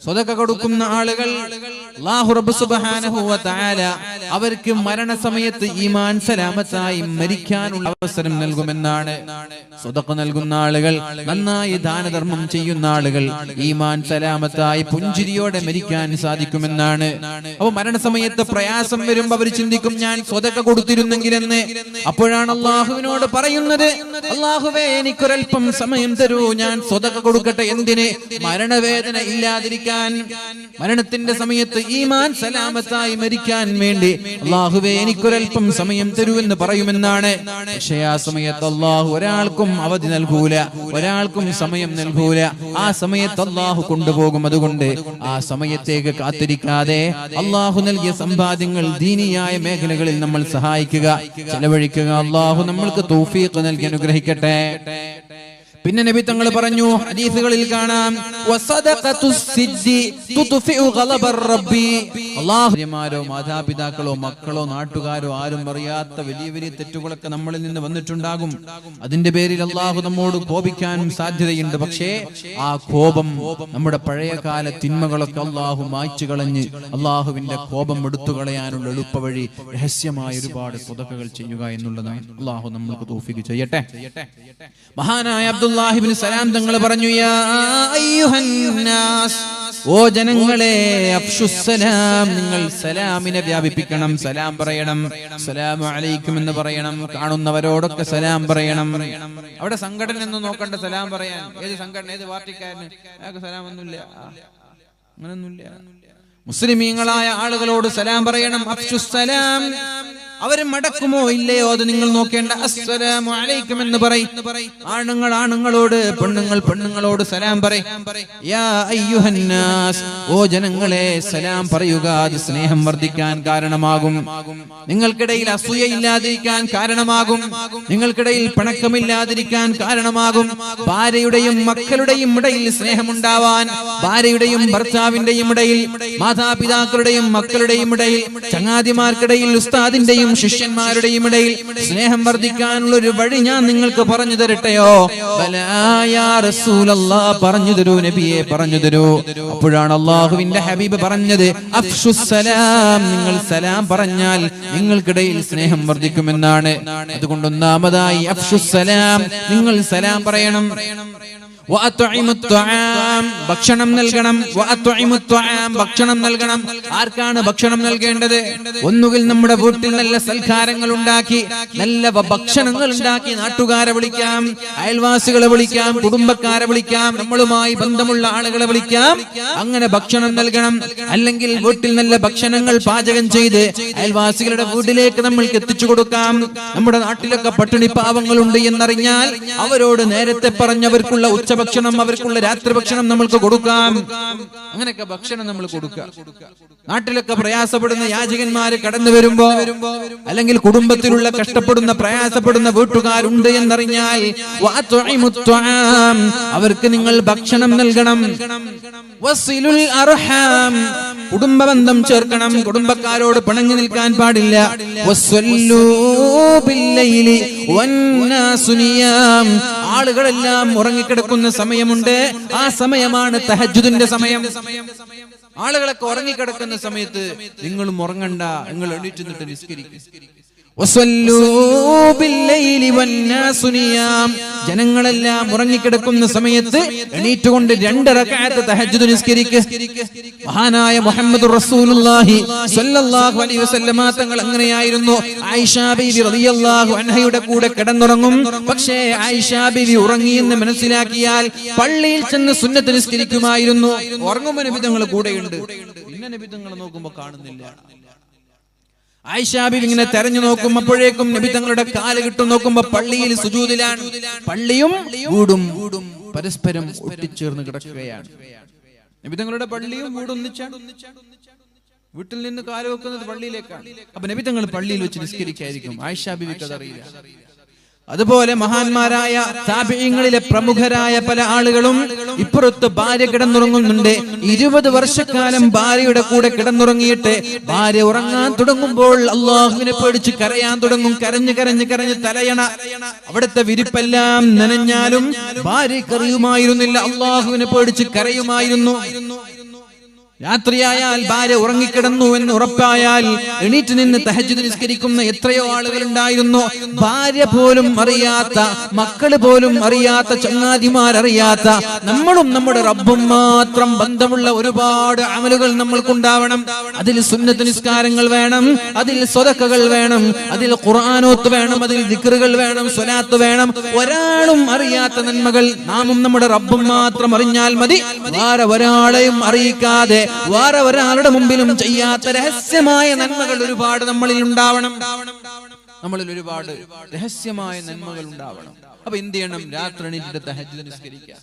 സ്വതക്ക കൊടുക്കുന്ന ആളുകൾ അല്ലാഹു റബ്ബ് സുബ്ഹാനഹു വ തആല അവർക്ക് മരണസമയത്ത് ഈമാൻ സലാമത്തായി മരിക്കാനുള്ള അവസരം നൽകുമെന്നാണ്. സ്വതക്ക നൽകുന്ന ആളുകൾ, നന്നായി ദാനധർമ്മം ചെയ്യുന്ന ആളുകൾ ഈമാൻ സലാമത്തായി പുഞ്ചിരിയോടെ മരിക്കാൻ സാധിക്കുമെന്നാണ്. അപ്പോൾ മരണസമയത്ത് പ്രയാസം വരുമ്പോൾ അവർ ചിന്തിക്കും, ഞാൻ സ്വതക്ക കൊടുത്തിരുന്നെങ്കിലെന്ന്. അപ്പോഴാണ് അല്ലാഹുവിനോട് പറയുന്നത്, അല്ലാഹുവേ എനിക്കൊരൽപ്പം സമയം തരൂ, ഞാൻ സ്വതക്ക കൊടുക്കട്ടെ. എന്തിന്? മരണവേദന ഇല്ലാതിരിക്കാൻ, മരണത്തിന്റെ സമയത്ത് ഈമാൻ സലാമത്തായി മരിക്കാൻ വേണ്ടി അല്ലാഹുവേ എനിക്കൊരൽപ്പം സമയം തരൂ എന്ന് പറയുമെന്നാണ്. പക്ഷേ ആ സമയത്ത് അല്ലാഹു ഒരാൾക്കും അവധി നൽകൂല, ഒരാൾക്കും സമയം നൽകൂല. ആ സമയത്ത് അല്ലാഹു കൊണ്ടുപോകും. അതുകൊണ്ട് ആ സമയത്തേക്ക് കാത്തിരിക്കാതെ അല്ലാഹു നൽകിയ സമ്പാദ്യങ്ങൾ ദീനിയായ മേഖലകളിൽ നമ്മൾ സഹായിക്കുക, ചെലവഴിക്കുക. അല്ലാഹു നമ്മൾക്ക് തൗഫീഖ് നൽകി അനുഗ്രഹിക്കട്ടെ. പിന്നെ നബി തങ്ങൾ പറഞ്ഞു, ഹദീസുകളിൽ കാണാം, അല്ലാഹുമാരോ മാതാപിതാക്കളോ മക്കളോ നാട്ടുകാരോ ആരും അറിയാത്ത വലിയ വലിയ തെറ്റുകളൊക്കെ നമ്മളിൽ നിന്ന് വന്നിട്ടുണ്ടാകും. അതിന്റെ പേരിൽ അല്ലാഹു നമ്മോട് കോപിക്കാനും സാധ്യതയുണ്ട്. പക്ഷേ ആ കോപം, നമ്മുടെ പഴയകാല തിന്മകളൊക്കെ അല്ലാഹു മായ്ച്ചു കളഞ്ഞ് അല്ലാഹുവിന്റെ കോപം എടുത്തു കളയാനുള്ള എളുപ്പവഴി രഹസ്യമായ ഒരുപാട് സ്വതക്കകൾ ചെയ്യുക എന്നുള്ളതാണ്. അല്ലാഹു നമ്മൾക്ക് തൗഫീഖ് ചെയ്യട്ടെ. മഹാനായ അബ്ദുല്ലാഹി ഇബ്നു സലാം തങ്ങൾ പറഞ്ഞു, യാ അയ്യുഹന്നാസ്, ഓ ജനങ്ങളെ, അഫ്ശുസ്സലാം, നിങ്ങൾ സലാമിനെ വ്യാപിപ്പിക്കണം, സലാം പറയണം, അസ്സലാമു അലൈക്കും എന്ന് പറയണം, കാണുന്നവരോടൊക്കെ സലാം പറയണം. അവിടെ സംഘടന ഒന്നും നോക്കണ്ട, സലാം പറയാൻ. ഏത് സംഘടന, ഏത് പാർട്ടിക്കാരന് അയാൾക്ക് സലാം ഒന്നുമില്ല, അങ്ങനൊന്നുമില്ല. മുസ്ലിമീങ്ങളായ ആളുകളോട് സലാം പറയണം. അഫ്ശുസ്സലാം, അവർ മടക്കുമോ ഇല്ലയോ അത് നിങ്ങൾ നോക്കേണ്ട. അസ്സലാമു അലൈക്കും എന്ന് പറയും. ആണുങ്ങൾ ആണുങ്ങളോട്, പെണ്ണുങ്ങൾ പെണ്ണുങ്ങളോട് സലാം പറയും. യാ അയ്യുഹന്നാസ്, ഓ ജനങ്ങളെ, സലാം പറയുക. അത് സ്നേഹം വർദ്ധിക്കാൻ കാരണമാകും, നിങ്ങൾക്കിടയിൽ അസൂയ ഇല്ലാതിരിക്കാൻ കാരണമാകും, നിങ്ങൾക്കിടയിൽ പിണക്കമില്ലാതിരിക്കാൻ കാരണമാകും, ഭാര്യയുടെയും മക്കളുടെയും ഇടയിൽ സ്നേഹമുണ്ടാവാൻ, ഭാര്യയുടെയും ഭർത്താവിന്റെയും ഇടയിൽ, മാതാപിതാക്കളുടെയും മക്കളുടെയും ഇടയിൽ, ചങ്ങാതിമാർക്കിടയിൽ, ഉസ്താദിന്റെയും ശിഷ്യന്മാരുടെയും ഇടയിൽ സ്നേഹം വർദ്ധിക്കാനുള്ള ഒരു വഴി ഞാൻ നിങ്ങൾക്ക് പറഞ്ഞു തരട്ടെയോ? പറഞ്ഞു തരൂ നബിയെ, പറഞ്ഞു തരൂ. അപ്പോഴാണ് അല്ലാഹുവിന്റെ ഹബീബ് പറഞ്ഞത്, അഫ്ശുസ്സലാം, നിങ്ങൾ സലാം പറഞ്ഞാൽ നിങ്ങൾക്കിടയിൽ സ്നേഹം വർദ്ധിക്കുമെന്നാണ്. അതുകൊണ്ട് ഒന്നാമതായി അഫ്ശുസ്സലാം, നിങ്ങൾ സലാം പറയണം. ഭക്ഷണം നൽകണം. ഭക്ഷണം നൽകണം. ആർക്കാണ് ഭക്ഷണം നൽകേണ്ടത്? ഒന്നുകിൽ നമ്മുടെ വീട്ടിൽ നല്ല സൽക്കാരങ്ങൾ ഉണ്ടാക്കി, നല്ല ഭക്ഷണങ്ങൾ ഉണ്ടാക്കി നാട്ടുകാരെ വിളിക്കാം, അയൽവാസികളെ വിളിക്കാം, കുടുംബക്കാരെ വിളിക്കാം, നമ്മളുമായി ബന്ധമുള്ള ആളുകളെ വിളിക്കാം, അങ്ങനെ ഭക്ഷണം നൽകണം. അല്ലെങ്കിൽ വീട്ടിൽ നല്ല ഭക്ഷണങ്ങൾ പാചകം ചെയ്ത് അയൽവാസികളുടെ വീട്ടിലേക്ക് നമ്മൾക്ക് എത്തിച്ചു കൊടുക്കാം. നമ്മുടെ നാട്ടിലൊക്കെ പട്ടിണി പാവങ്ങളുണ്ട് എന്നറിഞ്ഞാൽ അവരോട് നേരത്തെ പറഞ്ഞവർക്കുള്ള ഉച്ചഭക്ഷണം, അവർക്കുള്ള രാത്രി ഭക്ഷണം നമ്മൾക്ക് കൊടുക്കാം. അങ്ങനെയൊക്കെ ഭക്ഷണം നമ്മൾ കൊടുക്കാം. നാട്ടിലൊക്കെ പ്രയാസപ്പെടുന്ന യാചകന്മാര് കടന്നു വരുമ്പോ, അല്ലെങ്കിൽ കുടുംബത്തിലുള്ള കഷ്ടപ്പെടുന്ന പ്രയാസപ്പെടുന്ന വീട്ടുകാരുണ്ട് എന്നറിഞ്ഞാൽ അവർക്ക് നിങ്ങൾ ഭക്ഷണം നൽകണം. വസിലുൽ അർഹാം, കുടുംബബന്ധം ചേർക്കണം. കുടുംബക്കാരോട് പിണങ്ങി നിൽക്കാൻ പാടില്ല. വസ്വല്ലൂ ബില്ലൈലി വന്നാസു നിയാം, ആളുകളെല്ലാം ഉറങ്ങിക്കിടക്കുന്ന സമയമുണ്ട്. ആ സമയമാണ് തഹജ്ജുദിന്റെ സമയം. ആളുകളൊക്കെ ഉറങ്ങിക്കിടക്കുന്ന സമയത്ത് നിങ്ങളും ഉറങ്ങണ്ട, നിങ്ങൾ എണീറ്റ് നിന്നിട്ട് നിസ്കരിക്കും. ജനങ്ങളെല്ലാം ഉറങ്ങിക്കിടക്കുന്ന സമയത്ത് എണീറ്റുകൊണ്ട് 2 റക്അത്ത് തഹജ്ജുദ് നിസ്കരിക്കുക. മഹാനായ മുഹമ്മദ് റസൂലുള്ളാഹി സ്വല്ലല്ലാഹു അലൈഹി വസല്ലമ തങ്ങൾ അങ്ങനെയായിരുന്നു. ആയിഷ ബീവി റളിയല്ലാഹു അൻഹയുടെ കൂടെ കിടന്നുറങ്ങും. പക്ഷേ ആയിഷ ബീവി ഉറങ്ങിയെന്ന് മനസ്സിലാക്കിയാൽ പള്ളിയിൽ ചെന്ന് സുന്നത്ത് നിസ്കരിക്കുമായിരുന്നു. ഉറങ്ങുമ്പോൾ നബി തങ്ങൾ കൂടെയുണ്ട്. പിന്നെ നബി തങ്ങൾ നോക്കുമ്പോൾ കാണുന്നില്ല. ആയിഷ ബീവി ഇങ്ങനെ തെരഞ്ഞു നോക്കുമ്പോഴേക്കും നബി തങ്ങളുടെ കാല് കിട്ടു നോക്കുമ്പോ പള്ളിയിൽ സുജൂദിലാണ്. പള്ളിയും വീടും പരസ്പരം ഒട്ടിച്ചേർന്ന് കിടക്കുകയാണ്. നബി തങ്ങളുടെ പള്ളിയും വീടും ഒന്നിച്ചാണ്. വീട്ടിൽ നിന്ന് കാല് വെക്കുന്നത് പള്ളിയിലേക്കാണ്. അപ്പൊ നബി തങ്ങൾ പള്ളിയിൽ വെച്ച് നിസ്കരിക്കായിരിക്കും. ആയിഷ ബീവിക്ക് അതറിയില്ല. അതുപോലെ മഹാന്മാരായ താബിഈങ്ങളിലെ പ്രമുഖരായ പല ആളുകളും ഇപ്പുറത്ത് ഭാര്യ കിടന്നുറങ്ങുന്നുണ്ട്. 20 വർഷക്കാലം ഭാര്യയുടെ കൂടെ കിടന്നുറങ്ങിയിട്ട് ഭാര്യ ഉറങ്ങാൻ തുടങ്ങുമ്പോൾ അള്ളാഹുവിനെ പേടിച്ച് കരയാൻ തുടങ്ങും. കരഞ്ഞ് കരഞ്ഞ് കരഞ്ഞ് തലയണ അവിടുത്തെ വിരിപ്പെല്ലാം നനഞ്ഞാലും ഭാര്യയ്ക്ക് അറിയുമായിരുന്നില്ല, അള്ളാഹുവിനെ പേടിച്ച് കരയുമായിരുന്നു. രാത്രിയായാൽ ഭാര്യ ഉറങ്ങിക്കിടന്നു എന്ന് ഉറപ്പായാൽ എണീറ്റ് നിന്ന് തഹജ്ജുദ് നിസ്കരിക്കുന്ന എത്രയോ ആളുകൾ ഉണ്ടായിരുന്നു. ഭാര്യ പോലും അറിയാത്ത, മക്കള് പോലും അറിയാത്ത, ചങ്ങാതിമാരറിയാത്ത, നമ്മളും നമ്മുടെ റബ്ബും മാത്രം ബന്ധമുള്ള ഒരുപാട് അമലുകൾ നമ്മൾക്കുണ്ടാവണം. അതിൽ സുന്നത്ത് നിസ്കാരങ്ങൾ വേണം, അതിൽ സ്വതക്കകൾ വേണം, അതിൽ ഖുർആനോത്ത് വേണം, അതിൽ ദിക്റുകൾ വേണം, സ്വലാത്ത് വേണം. ഒരാളും അറിയാത്ത നന്മകൾ നാമും നമ്മുടെ റബ്ബും മാത്രം അറിഞ്ഞാൽ മതി. വേറെ ഒരാളെയും അറിയിക്കാതെ വേറെ ഒരാളുടെ മുമ്പിലും ചെയ്യാത്ത രഹസ്യമായ നന്മകൾ ഒരുപാട് നമ്മളിൽ ഉണ്ടാവണം. നമ്മളിൽ ഒരുപാട് രഹസ്യമായ നന്മകൾ ഉണ്ടാവണം. അപ്പൊ എന്ത് ചെയ്യണം? രാത്രി എണീറ്റിട്ട് തഹജ്ജുദ് നിസ്കരിക്കുക.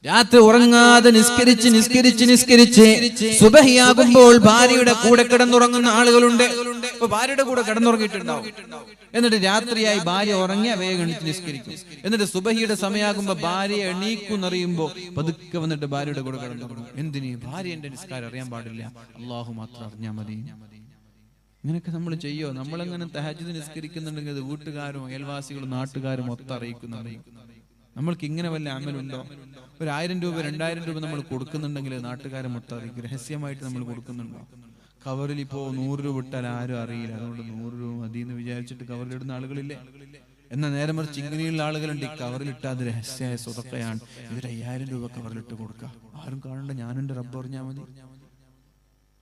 രാത്രി ഉറങ്ങാതെ നിസ്കരിച്ച് നിസ്കരിച്ച് നിസ്കരിച്ച് സുബഹിയാകുമ്പോൾ ഭാര്യയുടെ കൂടെ കിടന്നുറങ്ങുന്ന ആളുകളുണ്ട്. ഇപ്പൊ ഭാര്യയുടെ കൂടെ കിടന്നുറങ്ങിയിട്ടുണ്ടാവും. എന്നിട്ട് രാത്രിയായി ഭാര്യ ഉറങ്ങിയ വേഗം എണീറ്റ് നിസ്കരിക്കും. എന്നിട്ട് സുബഹിയുടെ സമയമാകുമ്പോ ഭാര്യ എണീക്കുന്നറിയുമ്പോ പതുക്കെ വന്നിട്ട് ഭാര്യയുടെ കൂടെ കിടന്നുറങ്ങും. എന്തിന്? ഭാര്യ എന്റെ നിസ്കാരം അറിയാൻ പാടില്ല, അള്ളാഹു മാത്രം അറിഞ്ഞാൽ മതി. ഇങ്ങനെയൊക്കെ നമ്മൾ ചെയ്യോ? നമ്മളെങ്ങനെ തഹജ്ജുദ് നിസ്കരിക്കുന്നുണ്ടെങ്കിൽ അത് വീട്ടുകാരും അയൽവാസികളും നാട്ടുകാരും ഒത്ത് അറിയിക്കുന്നുണ്ട്. നമ്മൾക്ക് ഇങ്ങനെ വല്ല അമലുണ്ടോ? 1000 രൂപ 2000 രൂപ നമ്മൾ കൊടുക്കുന്നുണ്ടെങ്കിൽ നാട്ടുകാരെ മൊത്തം അറിയിക്കും. രഹസ്യമായിട്ട് നമ്മൾ കൊടുക്കുന്നുണ്ടോ? കവറിൽ ഇപ്പോ 100 രൂപ ഇട്ടാൽ ആരും അറിയില്ല, അതുകൊണ്ട് 100 രൂപ മതി എന്ന് വിചാരിച്ചിട്ട് കവറിലിടുന്ന ആളുകളില്ലേ? എന്നാൽ നേരെ മറിച്ച് ഇങ്ങനെയുള്ള ആളുകളുണ്ട്, ഈ കവറിലിട്ട് അത് രഹസ്യമായ സ്വതക്കയാണ്, ഇവർ 5000 രൂപ കവറിലിട്ട് കൊടുക്കുക, ആരും കാണണ്ട, ഞാനെന്റെ റബ്ബ് അറിഞ്ഞാൽ മതി.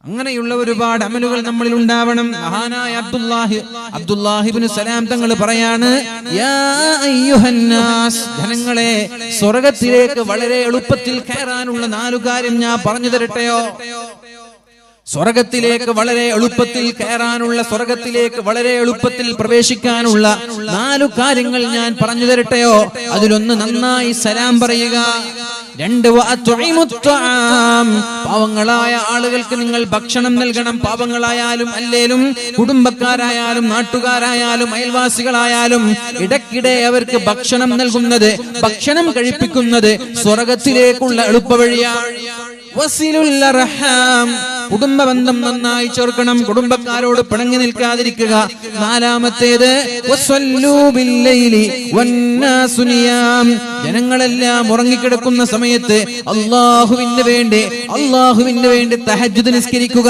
അങ്ങനെയുള്ള ഒരുപാട് അമലുകൾ നമ്മളിൽ ഉണ്ടാവണം. മഹാനായ അബ്ദുല്ലാഹിബ്നു സലാം തങ്ങൾ പറയാണ്, യാ അയ്യുഹന്നാസ്, ജനങ്ങളെ, സ്വർഗ്ഗത്തിലേക്ക് വളരെ എളുപ്പത്തിൽ കയറാനുള്ള 4 കാര്യം ഞാൻ പറഞ്ഞു തരട്ടെയോ? സ്വർഗ്ഗത്തിലേക്ക് വളരെ എളുപ്പത്തിൽ കയറാനുള്ള, സ്വർഗ്ഗത്തിലേക്ക് വളരെ എളുപ്പത്തിൽ പ്രവേശിക്കാനുള്ള 4 കാര്യങ്ങൾ ഞാൻ പറഞ്ഞു തരട്ടെയോ? അതിലൊന്ന് നന്നായി സലാം പറയുക. 2 പാവങ്ങളായ ആളുകൾക്ക് നിങ്ങൾ ഭക്ഷണം നൽകണം. പാവങ്ങളായാലും അല്ലേലും, കുടുംബക്കാരായാലും നാട്ടുകാരായാലും അയൽവാസികളായാലും ഇടയ്ക്കിടെ അവർക്ക് ഭക്ഷണം നൽകുന്നത്, ഭക്ഷണം കഴിപ്പിക്കുന്നത് സ്വർഗ്ഗത്തിലേക്കുള്ള എളുപ്പവഴിയാണ്. കുടുംബബന്ധം നന്നായി ചേർക്കണം, കുടുംബക്കാരോട് പിണങ്ങി നിൽക്കാതിരിക്കുക. 4-മത്തേത് ജനങ്ങളെല്ലാം ഉറങ്ങിക്കിടക്കുന്ന സമയത്ത് അള്ളാഹുവിന് വേണ്ടി തഹജ്ജുദ് നിസ്കരിക്കുക.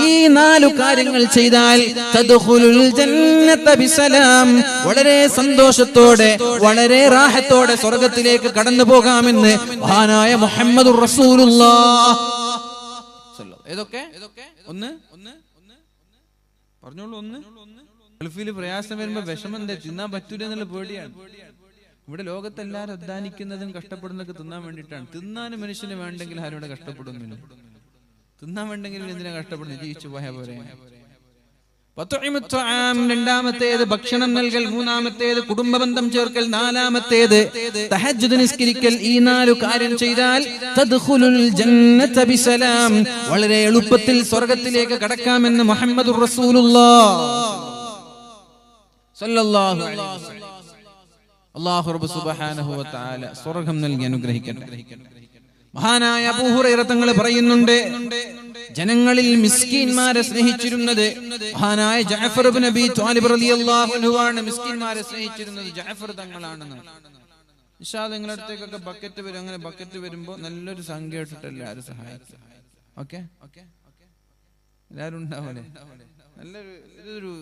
ഈ 4 കാര്യങ്ങൾ ചെയ്താൽ തദ്ഖുലുൽ ജന്നത ബിസലാം, വളരെ സന്തോഷത്തോടെ വളരെ റാഹത്തോടെ സ്വർഗ്ഗത്തിലേക്ക് കടന്നു പോകാമെന്ന് മഹാനായ മുഹമ്മദുർ റസൂലുള്ളാഹ്. ഏതൊക്കെ? ഒന്ന് പറഞ്ഞോളൂ. ഗൾഫിൽ പ്രയാസം വരുമ്പോ വിഷമം എന്താ? തിന്നാൻ പറ്റൂല എന്നുള്ള പേടിയാണ്. ഇവിടെ ലോകത്തെല്ലാരും അധ്വാനിക്കുന്നതും കഷ്ടപ്പെടുന്നതൊക്കെ തിന്നാൻ വേണ്ടിയിട്ടാണ്. തിന്നാനും മനുഷ്യന് വേണ്ടെങ്കിൽ ആരും ഇവിടെ കഷ്ടപ്പെടുന്നില്ല. തിന്നാൻ വേണ്ടെങ്കിൽ എന്തിനാ കഷ്ടപ്പെടുന്നത്? ജീവിച്ചു പോയാ പോരെ. 2-മത്തേത് ഭക്ഷണം നൽകൽ, 3-മത്തേത് കുടുംബബന്ധം ചേർക്കൽ, 4-മത്തേത് തഹജ്ജുദ് നിസ്കരിക്കൽ. ഈ 4 കാര്യം ചെയ്താൽ തദ്ഖുലുൽ ജന്നത ബിസലാം, വളരെ എളുപ്പത്തിൽ സ്വർഗ്ഗത്തിലേക്ക് കടക്കാമെന്ന് മുഹമ്മദുർ റസൂലുള്ളാഹ് സ്വല്ലല്ലാഹു അലൈഹി വസല്ലം. അല്ലാഹു റബ്ബ് സുബ്ഹാനഹു വ തആല സ്വർഗ്ഗം നൽകി അനുഗ്രഹിക്കട്ടെ. മഹാനായ അബൂ ഹുറൈറ തങ്ങൾ പറയുന്നുണ്ട്, ജനങ്ങളിൽ മിസ്കീന്മാരെ സ്നേഹിച്ചിരുന്നത് മഹാനായ ജഅഫർ ഇബ്നു അബീ ത്വാലിബ് റളിയല്ലാഹു അൻഹു ആണ്. മിസ്കീന്മാരെ സ്നേഹിച്ചിരുന്നത് ജഅഫർ തങ്ങളാണെന്ന്. ഇൻഷാ അല്ലാഹ് നിങ്ങളുടെ അടുത്തേക്കൊക്കെ ബക്കറ്റ് വരും. അങ്ങനെ ബക്കറ്റ് വരുമ്പോ നല്ലൊരു സംഖ്യ ഇട്ടിട്ട് എല്ലാവരും സഹായിക്കും. ഓക്കെ, എല്ലാവരും ഉണ്ടാവൂലേ? ഇതൊരു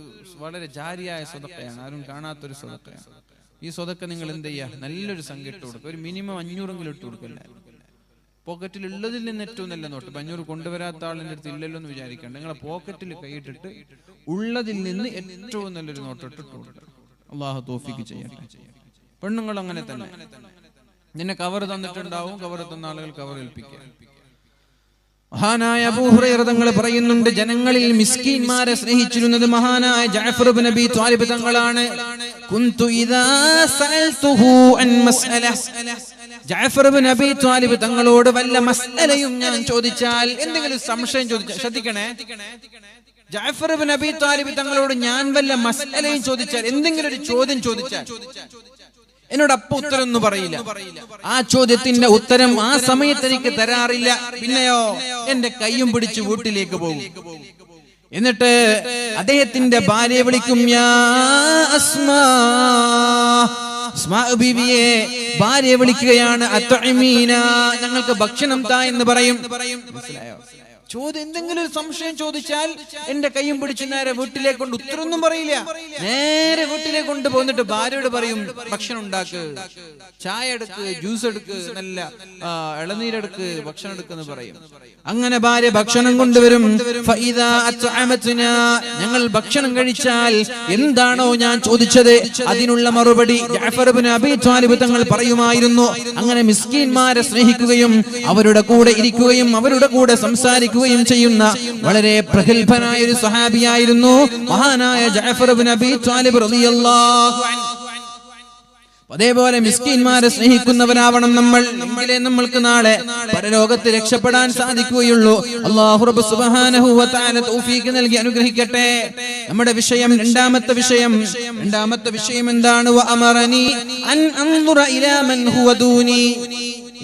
വളരെ ജാരിയായ സ്വതക്കയാണ്, ആരും കാണാത്തൊരു സ്വതക്കയാണ്. ഈ സ്വതക്ക നിങ്ങൾ എന്ത് ചെയ്യുക? നല്ലൊരു സംഖ്യ ഇട്ട് കൊടുക്കുക. ഒരു മിനിമം 500 ഇട്ട് കൊടുക്കല്ല. പോക്കറ്റിൽ ഉള്ളതിൽ നിന്ന് ഏറ്റവും നല്ല നോട്ട്. 500 കൊണ്ടുവരാത്ത ആളിന്റെ അടുത്ത് ഇല്ലല്ലോ എന്ന് വിചാരിക്കണ്ട. നിങ്ങളെ പോക്കറ്റിൽ കൈയിട്ടിട്ട് ഉള്ളതിൽ നിന്ന് ഏറ്റവും നല്ലൊരു നോട്ട് ഇട്ടിട്ട് കൊടുക്കുക. അള്ളാഹു തൗഫീഖ് ചെയ്യട്ടെ. പെണ്ണുങ്ങൾ അങ്ങനെ തന്നെ. നിന്നെ കവർ തന്നിട്ടുണ്ടാവും, കവർ തന്ന ആളുകൾ കവർ ഏൽപ്പിക്കുക. മഹാനായ അബൂ ഹുറൈറ തങ്ങൾ പറയുന്നുണ്ട്, ജനങ്ങളിൽ മിസ്കീന്മാരെ സ്നേഹിച്ചിരുന്നത് മഹാനായ ജഅഫർ ഇബ്നു അബീ ത്വാലിബ് തങ്ങളാണ്. കുന്തു ഇദാ സഅൽതുഹു അൻ മസ്അല, ജഅഫർ ഇബ്നു അബീ ത്വാലിബ് തങ്ങളോട് വല്ല മസ്അലയും ഞാൻ ചോദിച്ചാൽ, എന്തെങ്കിലും സംശയം ചോദിച്ചാൽ, ശ്രദ്ധിക്കണേ, ജഅഫർ ഇബ്നു അബീ ത്വാലിബ് തങ്ങളോട് ഞാൻ വല്ല മസ്അലയും ചോദിച്ചാൽ, എന്തെങ്കിലും ഒരു ചോദ്യം ചോദിച്ചാൽ എന്നോട് അപ്പൊ ഉത്തരം ഒന്നും പറയില്ല. ആ ചോദ്യത്തിന്റെ ഉത്തരം ആ സമയത്ത് എനിക്ക് തരാറില്ല. പിന്നെയോ എന്റെ കയ്യും പിടിച്ച് വീട്ടിലേക്ക് പോകും. എന്നിട്ട് അദ്ദേഹത്തിന്റെ ഭാര്യയെ വിളിക്കും, യാ അസ്മാ, അസ്മാ ബീവിയെ ഭാര്യയെ വിളിക്കുകയാണ്, അത്അമീന, ഞങ്ങൾക്ക് ഭക്ഷണം താ എന്ന് പറയും. മനസ്സിലായോ? ചോദ്യം എന്തെങ്കിലും ഒരു സംശയം ചോദിച്ചാൽ എന്റെ കയ്യും പിടിച്ച് നേരെ വീട്ടിലേക്ക് കൊണ്ട്, ഉത്തരമൊന്നും പറയില്ല, നേരെ വീട്ടിലേക്ക് കൊണ്ട് പോന്നിട്ട് ഭാര്യയോട് പറയും, ഭക്ഷണം ഉണ്ടാക്ക്, ചായ എടുക്ക്, ജ്യൂസ് എടുക്ക്, നല്ല ഇളനീരെടുക്ക്, ഭക്ഷണം എടുക്കെന്ന് പറയും. അങ്ങനെ ഭാര്യ ഭക്ഷണം കൊണ്ടുവരും. ഫഇദാ അത്അമത്നാ, ഞങ്ങൾ ഭക്ഷണം കഴിച്ചാൽ എന്താണോ ഞാൻ ചോദിച്ചത് അതിനുള്ള മറുപടി ജഅഫർ ഇബ്നു അബീ ത്വാലിബ് തങ്ങൾ പറയുമായിരുന്നു. അങ്ങനെ മിസ്കീന്മാരെ സ്നേഹിക്കുകയും അവരുടെ കൂടെ ഇരിക്കുകയും അവരുടെ കൂടെ സംസാരിക്കുകയും ചെയ്യുന്ന വളരെ പ്രഗൽഭനായ ഒരു സ്വഹാബിയായിരുന്നു മഹാനായ ജഅഫർ ഇബ്നു അബീ ത്വാലിബ് റളിയല്ലാഹു അൻഹു. അതേപോലെ മിസ്കീന്മാരെ സ്നേഹിക്കുന്നവരാവണം നമ്മൾ, എങ്കിലേ നമ്മൾക്ക് നാളെ പരലോകത്ത് രക്ഷപ്പെടാൻ സാധിക്കുകയുള്ളൂ. അല്ലാഹു റബ്ബ് സുബ്ഹാനഹു വ തആല തൗഫീഖ് നൽകി അനുഗ്രഹിക്കട്ടെ. നമ്മുടെ വിഷയം രണ്ടാമത്തെ വിഷയം എന്താണ്? വ അമറനി അൻ അൻദുറ ഇലാ മൻ ഹുവ ദൂനി.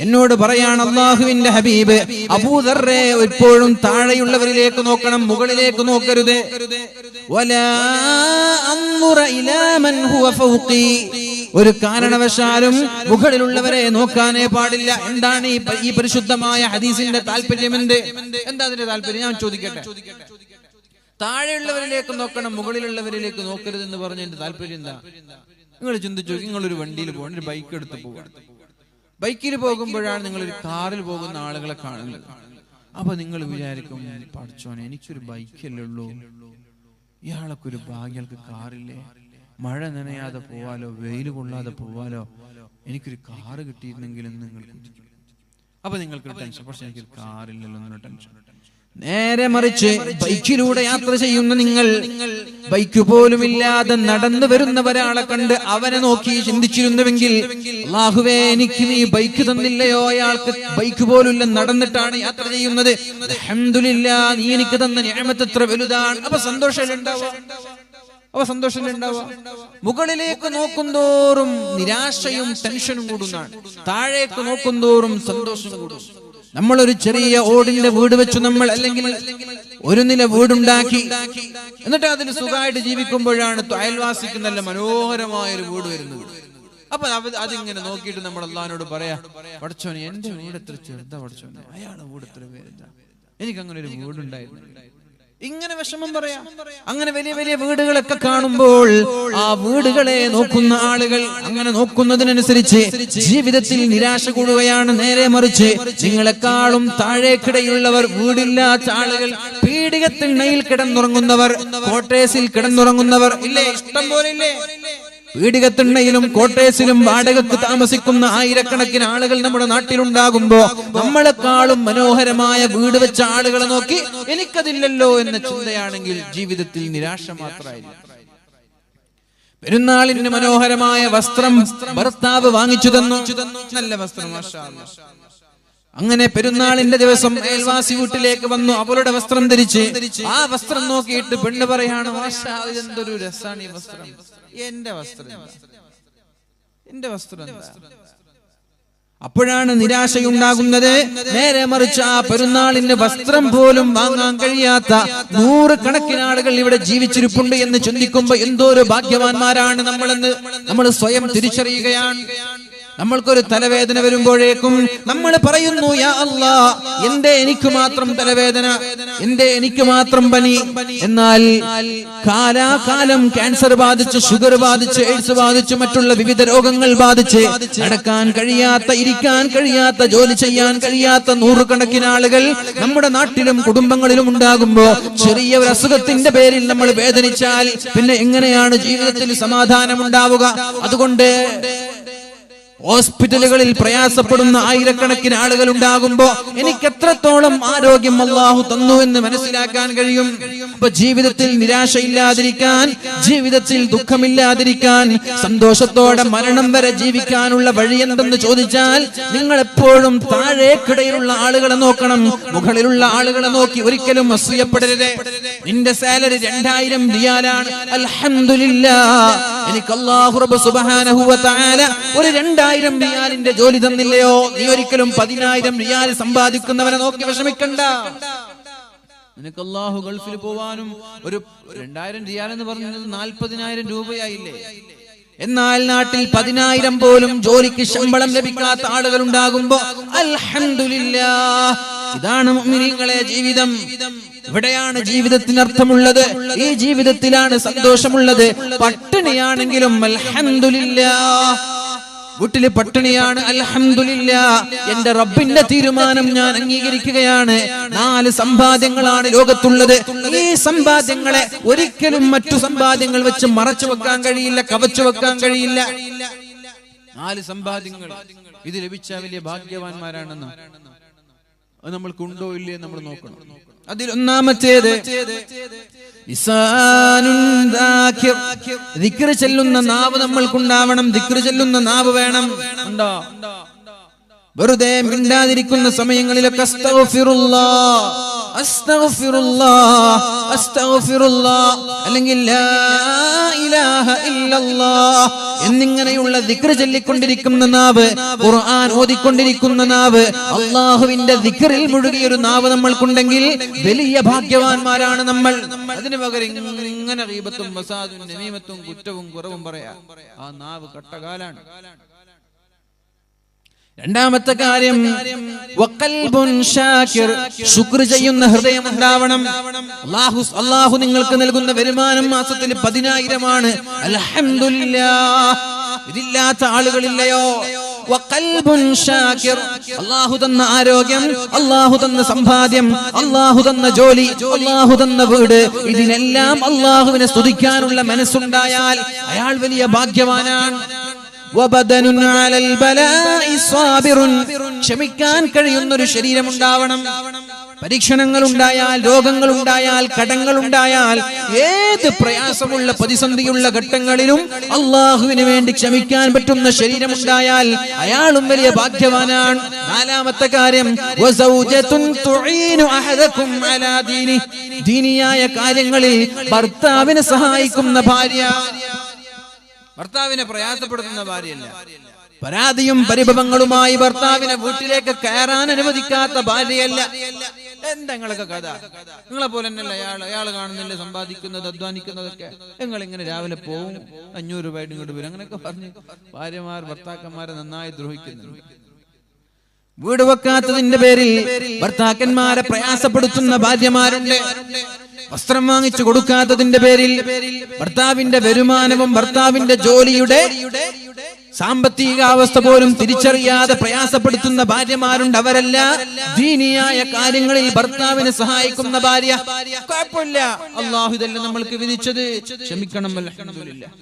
എന്നോട് പറയാണ് അല്ലാഹുവിന്റെ ഹബീബ്, അബൂദർറെ എപ്പോഴും താഴെയുള്ളവരിലേക്ക് നോക്കണം, മുകളിലേക്ക് നോക്കരുത്. വലാ അൻദുറ ഇലാ മൻ ഹുവ ഫൗഖി, ഒരു കാരണവശാലും മുകളിലുള്ളവരെ നോക്കാനേ പാടില്ല. എന്താണ് ഈ പരിശുദ്ധമായ ഹദീസിന്റെ താല്പര്യം? എന്താ അതിന്റെ താല്പര്യം? ഞാൻ ചോദിക്കട്ടെ. താഴെയുള്ളവരിലേക്ക് നോക്കണം, മുകളിലുള്ളവരിലേക്ക് നോക്കരുത് എന്ന് പറഞ്ഞതിന്റെ താല്പര്യം എന്താ? നിങ്ങൾ ചിന്തിച്ചു. നിങ്ങളൊരു വണ്ടിയിൽ പോകണം, ഒരു ബൈക്ക് എടുത്ത് പോകണം. ബൈക്കിൽ പോകുമ്പോഴാണ് നിങ്ങളൊരു കാറിൽ പോകുന്ന ആളുകളെ കാണുന്നത്. അപ്പൊ നിങ്ങൾ വിചാരിക്കും, പഠിച്ചോനെ എനിക്കൊരു ബൈക്കല്ലേ ഉള്ളൂ, ഇയാളൊക്കെ ഒരു ഭാഗ്യൾക്ക് കാറില്ലേ, മഴ നനയാതെ പോവാലോ, വെയിൽ കൊള്ളാതെ പോവാലോ, എനിക്കൊരു കാറ് കിട്ടിയിരുന്നെങ്കിലും നിങ്ങൾ ചിന്തിക്കും. അപ്പൊ നിങ്ങൾക്കൊരു ടെൻഷൻ, പക്ഷെ എനിക്കൊരു കാറില്ലല്ലോ എന്നൊരു ടെൻഷൻ. നേരെ മറിച്ച് ബൈക്കിലൂടെ യാത്ര ചെയ്യുന്ന നിങ്ങൾ, ബൈക്ക് പോലും ഇല്ലാതെ നടന്നു വരുന്ന ഒരാളെ കണ്ട് അവനെ നോക്കി ചിന്തിച്ചിരുന്നുവെങ്കിൽ, അല്ലാഹുവേ എനിക്ക് നീ ബൈക്ക് തന്നില്ലയോ, അയാൾക്ക് ബൈക്ക് പോലും ഇല്ല, നടന്നിട്ടാണ് യാത്ര ചെയ്യുന്നത്, അൽഹംദുലില്ലാഹ് നീ എനിക്ക് തന്ന നിഅമത്ത് എത്ര വലുതാണ്. അപ്പൊ സന്തോഷമല്ലേ ഉണ്ടാവുക? മുകളിലേക്ക് നോക്കുന്തോറും നിരാശയും ടെൻഷനും കൂടുന്നതാണ്, താഴേക്ക് നോക്കുന്തോറും സന്തോഷം കൂടും. നമ്മളൊരു ചെറിയ ഓടിന്റെ വീട് വെച്ചു, നമ്മൾ അല്ലെങ്കിൽ ഒരു നില വീടുണ്ടാക്കി, എന്നിട്ട് അതിൽ സുഖമായിട്ട് ജീവിക്കുമ്പോഴാണ് അയൽവാസിക്ക് നല്ല മനോഹരമായ ഒരു വീട് വരുന്നത്. അപ്പൊ അതിങ്ങനെ നോക്കിയിട്ട് നമ്മൾ അല്ലാഹുവിനോട് പറയാ, പടച്ചോനെ എന്റെ വീട് എത്ര ചെറുതാ, പടച്ചോനെ അയാളെ വീട് എത്ര പേരുതാ, എനിക്ക് അങ്ങനെ ഒരു വീടുണ്ടായിരുന്നു. ഇങ്ങനെ വിഷമം പറയാം. അങ്ങനെ വലിയ വലിയ വീടുകളൊക്കെ കാണുമ്പോൾ ആ വീടുകളെ നോക്കുന്ന ആളുകൾ അങ്ങനെ നോക്കുന്നതിനനുസരിച്ച് ജീവിതത്തിൽ നിരാശ കൂടുകയാണ്. നേരെ മറിച്ച് നിങ്ങളെക്കാളും താഴേക്കിടയിലുള്ളവർ, വീടില്ലാത്ത ആളുകൾ, പീഡികത്തിണ്ണയിൽ കിടന്നുറങ്ങുന്നവർ, ക്വാർട്ടേഴ്സിൽ കിടന്നുറങ്ങുന്നവർ ഇല്ലേ, ഇഷ്ടം പോലെ ഇല്ലേ? പീഡികത്തിണ്ണയിലും കോട്ടേഴ്സിലും വാടകയ്ക്ക് താമസിക്കുന്ന ആയിരക്കണക്കിന് ആളുകൾ നമ്മുടെ നാട്ടിലുണ്ടാകുമ്പോ നമ്മളെക്കാളും മനോഹരമായ വീട് വെച്ച ആളുകളെ നോക്കി എനിക്കതില്ലല്ലോ എന്ന ചിന്തയാണെങ്കിൽ ജീവിതത്തിൽ നിരാശ മാത്രമായിരിക്കും. പെരുന്നാളിന് മനോഹരമായ വസ്ത്രം ഭർത്താവ് വാങ്ങിച്ചു തന്നു, നല്ല വസ്ത്രം, മാഷാ അല്ലാഹ്. അങ്ങനെ പെരുന്നാളിന്റെ ദിവസം അയൽവാസി വീട്ടിലേക്ക് വന്നു, അവളുടെ വസ്ത്രം ധരിച്ച് ആ വസ്ത്രം നോക്കിയിട്ട് പെണ്ണ് പറയാണ്, മാഷാ എന്തൊരു രസാണ് ഈ വസ്ത്രം, എന്റെ വസ്ത്രം എന്താ? അപ്പോഴാണ് നിരാശയുണ്ടാകുന്നത്. നേരെ മറിച്ച് ആ പെരുന്നാളിന് വസ്ത്രം പോലും വാങ്ങാൻ കഴിയാത്ത നൂറുകണക്കിന് ആളുകൾ ഇവിടെ ജീവിച്ചിരിപ്പുണ്ട് എന്ന് ചിന്തിക്കുമ്പോ എന്തോ ഒരു ഭാഗ്യവാന്മാരാണ് നമ്മളെന്ന് നമ്മൾ സ്വയം തിരിച്ചറിയുകയാണ്. നമ്മൾക്കൊരു തലവേദന വരുമ്പോഴേക്കും നമ്മൾ പറയുന്നു, യാ അല്ലാഹ് എന്തേ എനിക്ക് മാത്രം തലവേദന, എന്തേ എനിക്ക് മാത്രം പനി? എന്നാൽ കാലാകാലം ക്യാൻസർ ബാധിച്ച്, ഷുഗർ ബാധിച്ച്, എയ്ഡ്സ് ബാധിച്ച്, മറ്റുള്ള വിവിധ രോഗങ്ങൾ ബാധിച്ച് നടക്കാൻ കഴിയാത്ത, ഇരിക്കാൻ കഴിയാത്ത, ജോലി ചെയ്യാൻ കഴിയാത്ത നൂറുകണക്കിന് ആളുകൾ നമ്മുടെ നാട്ടിലും കുടുംബങ്ങളിലും ഉണ്ടാകുമ്പോ ചെറിയ ഒരു അസുഖത്തിന്റെ പേരിൽ നമ്മൾ വേദനിച്ചാൽ പിന്നെ എങ്ങനെയാണ് ജീവിതത്തിൽ സമാധാനം ഉണ്ടാവുക? അതുകൊണ്ട് ഹോസ്പിറ്റലുകളിൽ പ്രയാസപ്പെടുന്ന ആയിരക്കണക്കിന് ആളുകൾ ഉണ്ടാകുമ്പോ എനിക്ക് എത്രത്തോളം ആരോഗ്യം അല്ലാഹു തന്നു എന്ന് മനസ്സിലാക്കാൻ കഴിയും. അപ്പൊ ജീവിതത്തിൽ നിരാശയില്ലാതിരിക്കാൻ, ജീവിതത്തിൽ ദുഃഖമില്ലാതിരിക്കാൻ, സന്തോഷത്തോടെ മരണം വരെ ജീവിക്കാനുള്ള വഴി എന്തെന്ന് ചോദിച്ചാൽ നിങ്ങൾ എപ്പോഴും താഴേക്കിടയിലുള്ള ആളുകളെ നോക്കണം, മുകളിലുള്ള ആളുകളെ നോക്കി ഒരിക്കലും അസൂയപ്പെടരുത്. നിന്റെ സാലറി 2000 റിയാലാണ്, അൽഹംദുലില്ലാഹ്, എനിക്ക് അല്ലാഹു റബ്ബ് സുബ്ഹാനഹു വ തആല ഒരു 2000 റിയാലിന്റെ ജോലി തന്നില്ലയോ? നീ ഒരിക്കലും 10000 റിയാൽ സമ്പാദിക്കുന്നവനെ നോക്കി വിഷമിക്കണ്ട. നിനക്ക് അല്ലാഹു ഗൾഫിൽ പോവാനും ഒരു 2000 റിയാൽ എന്ന് പറഞ്ഞത് 40000 രൂപയായില്ലേ? എന്നാൽ നാട്ടിൽ 10000 പോലും ജോലിക്ക് ശമ്പളം ലഭിക്കാത്ത ആളുകൾ ഉണ്ടാകുമ്പോ അൽഹംദുലില്ലാഹ്, ഇതാണ് മുഅ്മിനീങ്ങളെ ജീവിതം. ഇവിടെയാണ് ജീവിതത്തിന് അർത്ഥമുള്ളത്, ഈ ജീവിതത്തിലാണ് സന്തോഷമുള്ളത്. പട്ടിണിയാണെങ്കിലും അൽഹംദുലില്ലാഹ്, വീട്ടില് പട്ടിണിയാണ്, അൽഹംദുലില്ലാഹ്, എന്റെ റബ്ബിന്റെ തീരുമാനം ഞാൻ അംഗീകരിക്കുകയാണ്. 4 സമ്പാദ്യങ്ങളാണ് ലോകത്തുള്ളത്. ഈ സമ്പാദ്യങ്ങളെ ഒരിക്കലും മറ്റു സമ്പാദ്യങ്ങൾ വെച്ച് മറച്ചു വെക്കാൻ കഴിയില്ല, കവച്ചു വെക്കാൻ കഴിയില്ല. 4 സമ്പാദ്യങ്ങൾ ഇത് ലഭിച്ച വലിയ ഭാഗ്യവാന്മാരാണെന്ന് അത് നമ്മൾക്കുണ്ടോ ഇല്ലേ നമ്മൾ നോക്കണം. അതിൽ ഒന്നാമത്തേത് ദിക്ർ ചൊല്ലുന്ന നാവ് നമ്മൾക്കുണ്ടാവണം. ദിക്ർ ചൊല്ലുന്ന നാവ് വേണം. ഉണ്ടോ? വെറുതെ മിണ്ടാതിരിക്കുന്ന സമയങ്ങളിലൊക്കെ അസ്തഗ്ഫിറുല്ലാഹ്, അസ്തഗ്ഫിറുല്ലാഹ്, അസ്തഗ്ഫിറുല്ലാഹ്, അല്ലെങ്കിൽ ലാ ഇലാഹ ഇല്ലല്ലാഹ് എന്നിങ്ങനെയുള്ള ദിക്ർ ചൊല്ലിക്കൊണ്ടിരിക്കുന്ന നാവ്, ഖുർആൻ ഓതിക്കൊണ്ടിരിക്കുന്ന നാവ്, അല്ലാഹുവിന്റെ ദിക്റിൽ മുഴുകിയ ഒരു നാവ് നമ്മൾക്കുണ്ടെങ്കിൽ വലിയ ഭാഗ്യവാന്മാരാണ് നമ്മൾ. അതിനു പകരം ഇങ്ങനെ ഗീബത്തും ഫസാദും നമീമത്തും കുറ്റവും കുറവും പറയാ, ആ നാവ് കട്ടകാലാണ്. രണ്ടാമത്തെ കാര്യം വഖൽബുൻ ഷാകിർ, ശുക്ർ ചെയ്യുന്ന ഹൃദയം ഉണ്ടാവണം. അല്ലാഹു നിങ്ങൾക്ക് നൽകുന്ന വരുമാനം മാസത്തിൽ 10000 ആണ്, അൽഹംദുലില്ലാഹ്. ഇതില്ലാത്ത ആളുകളില്ലയോ? വഖൽബുൻ ഷാകിർ, അല്ലാഹു തന്ന ആരോഗ്യം, അല്ലാഹു തന്ന സമ്പാദ്യം, അല്ലാഹു തന്ന ജോലി, അല്ലാഹു തന്ന വീട്, ഇതിനെല്ലാം അല്ലാഹുവിനെ സ്തുതിക്കാനുള്ള മനസ്സുണ്ടായാൽ അയാൾ വലിയ ഭാഗ്യവാനാണ്. വബദനുൻ അലൽ ബലാഇ സാബിറുൻ, ക്ഷമിക്കാൻ കഴിയുന്ന ഒരു ശരീരം ഉണ്ടാവണം. പരീക്ഷണങ്ങൾ ഉണ്ടായാൽ, രോഗങ്ങൾ ഉണ്ടായാൽ, കടങ്ങൾ ഉണ്ടായാൽ, ഏത് പ്രയാസമുള്ള പ്രതിസന്ധിയുള്ള ഘട്ടങ്ങളിലും അല്ലാഹുവിന് വേണ്ടി ക്ഷമിക്കാൻ പറ്റുന്ന ശരീരം ഉണ്ടായാൽ അയാളും വലിയ ഭാഗ്യവാനാണ്. നാലാമത്തെ കാര്യം വസൗജതുൻ തുഈനു അഹദകും അലാ ദീനി, ദീനിയായ കാര്യങ്ങളിൽ ഭർത്താവിനെ സഹായിക്കുന്ന ഭാര്യ. ഭർത്താവിനെ പ്രയാസപ്പെടുത്തുന്ന ഭാര്യയല്ല, പരാതിയും പരിഭവങ്ങളുമായി ഭർത്താവിനെ വീട്ടിലേക്ക് കയറാൻ അനുവദിക്കാത്ത ഭാര്യയല്ല. എന്താ നിങ്ങളൊക്കെ കഥ? നിങ്ങളെ പോലെ തന്നെയല്ല അയാൾ കാണുന്നില്ല സമ്പാദിക്കുന്നത്, അധ്വാനിക്കുന്നതൊക്കെ. നിങ്ങൾ ഇങ്ങനെ രാവിലെ പോവും, 500 രൂപ ഇങ്ങോട്ട് വരും, അങ്ങനെയൊക്കെ പറഞ്ഞ് ഭാര്യമാർ ഭർത്താക്കന്മാരെ നന്നായി ദ്രോഹിക്കുന്നുണ്ട്. വീട് വെക്കാത്തതിന്റെ പേരിൽ ഭർത്താക്കന്മാരെ പ്രയാസപ്പെടുത്തുന്ന ഭാര്യമാരുണ്ട്. വസ്ത്രം വാങ്ങിച്ചു കൊടുക്കാത്തതിന്റെ പേരിൽ ഭർത്താവിന്റെ വരുമാനവും ഭർത്താവിന്റെ ജോലിയുടെ സാമ്പത്തികാവസ്ഥ പോലും തിരിച്ചറിയാതെ പ്രയാസപ്പെടുത്തുന്ന ഭാര്യമാരുണ്ട്. അവരല്ല ദീനിയായ കാര്യങ്ങളിൽ ഭർത്താവിനെ സഹായിക്കുന്ന ഭാര്യ. കുഴപ്പമില്ല, അല്ലാഹു ഇതെല്ലാം നമ്മൾക്ക് വിധിച്ചത്, ക്ഷമിക്കണം, അൽഹംദുലില്ലാഹ്.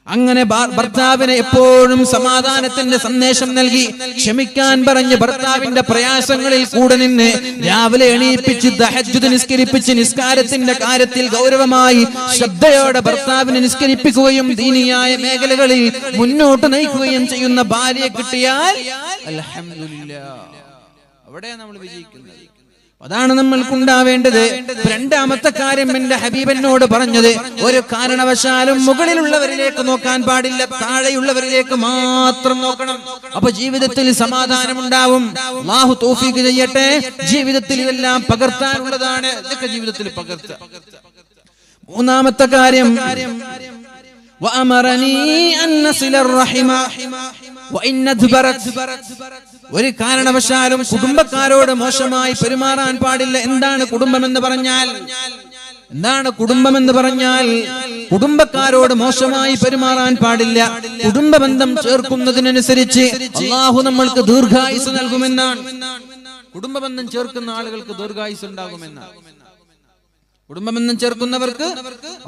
അങ്ങനെ ഭർത്താവിനെ എപ്പോഴും സമാധാനത്തിന്റെ സന്ദേശം നൽകി ക്ഷമിക്കാൻ പറഞ്ഞ് ഭർത്താവിന്റെ പ്രയാസങ്ങളിൽ കൂടെ നിന്ന് രാവിലെ എണീപ്പിച്ച് തഹജ്ജുദ് നിസ്കരിപ്പിച്ച് നിസ്കാരത്തിന്റെ കാര്യത്തിൽ ഗൗരവമായി ശ്രദ്ധയോടെ ഭർത്താവിനെ നിസ്കരിപ്പിക്കുകയും ദീനിയായ മേഖലകളിൽ മുന്നോട്ട് നയിക്കുകയും ചെയ്യുന്ന ഭാര്യയെ കിട്ടിയാൽ അൽഹംദുലില്ലാഹ്, അവിടെയാണ് നമ്മൾ വിജയിക്കുന്നത്. അതാണ് നമ്മൾക്കുണ്ടാവേണ്ടത്. രണ്ടാമത്തെ കാര്യം എന്റെ ഹബീബനോട് പറഞ്ഞത്, ഒരു കാരണവശാലും മുകളിലുള്ളവരിലേക്ക് നോക്കാൻ പാടില്ല, താഴെയുള്ളവരിലേക്ക് മാത്രം നോക്കണം. അപ്പൊ ജീവിതത്തിൽ സമാധാനമുണ്ടാവും. അല്ലാഹു തൗഫീഖ് ചെയ്യട്ടെ. ജീവിതത്തിൽ ഇതെല്ലാം പകർത്താനുള്ളതാണ്, ഇതൊക്കെ ജീവിതത്തിൽ പകർത്തുക. മൂന്നാമത്തെ കാര്യം വഅമറനീ അൻ നസിലർ റഹിമ വഇൻ അദ്ബറത്, ഒരു കാരണവശാലും കുടുംബക്കാരോട് മോശമായി പെരുമാറാൻ പാടില്ല. എന്താണ് കുടുംബം എന്ന് പറഞ്ഞാൽ? എന്താണ് കുടുംബം എന്ന് പറഞ്ഞാൽ? കുടുംബക്കാരോട് മോശമായി പെരുമാറാൻ പാടില്ല. കുടുംബ ബന്ധം ചേർക്കുന്നതിനനുസരിച്ച് അല്ലാഹു നമ്മൾക്ക് ദീർഘായുസ് നൽകുമെന്നാണ്. കുടുംബ ബന്ധം ചേർക്കുന്ന ആളുകൾക്ക് ദീർഘായുസ് ഉണ്ടാകുമെന്നാണ്. കുടുംബബന്ധം ചേർക്കുന്നവർക്ക്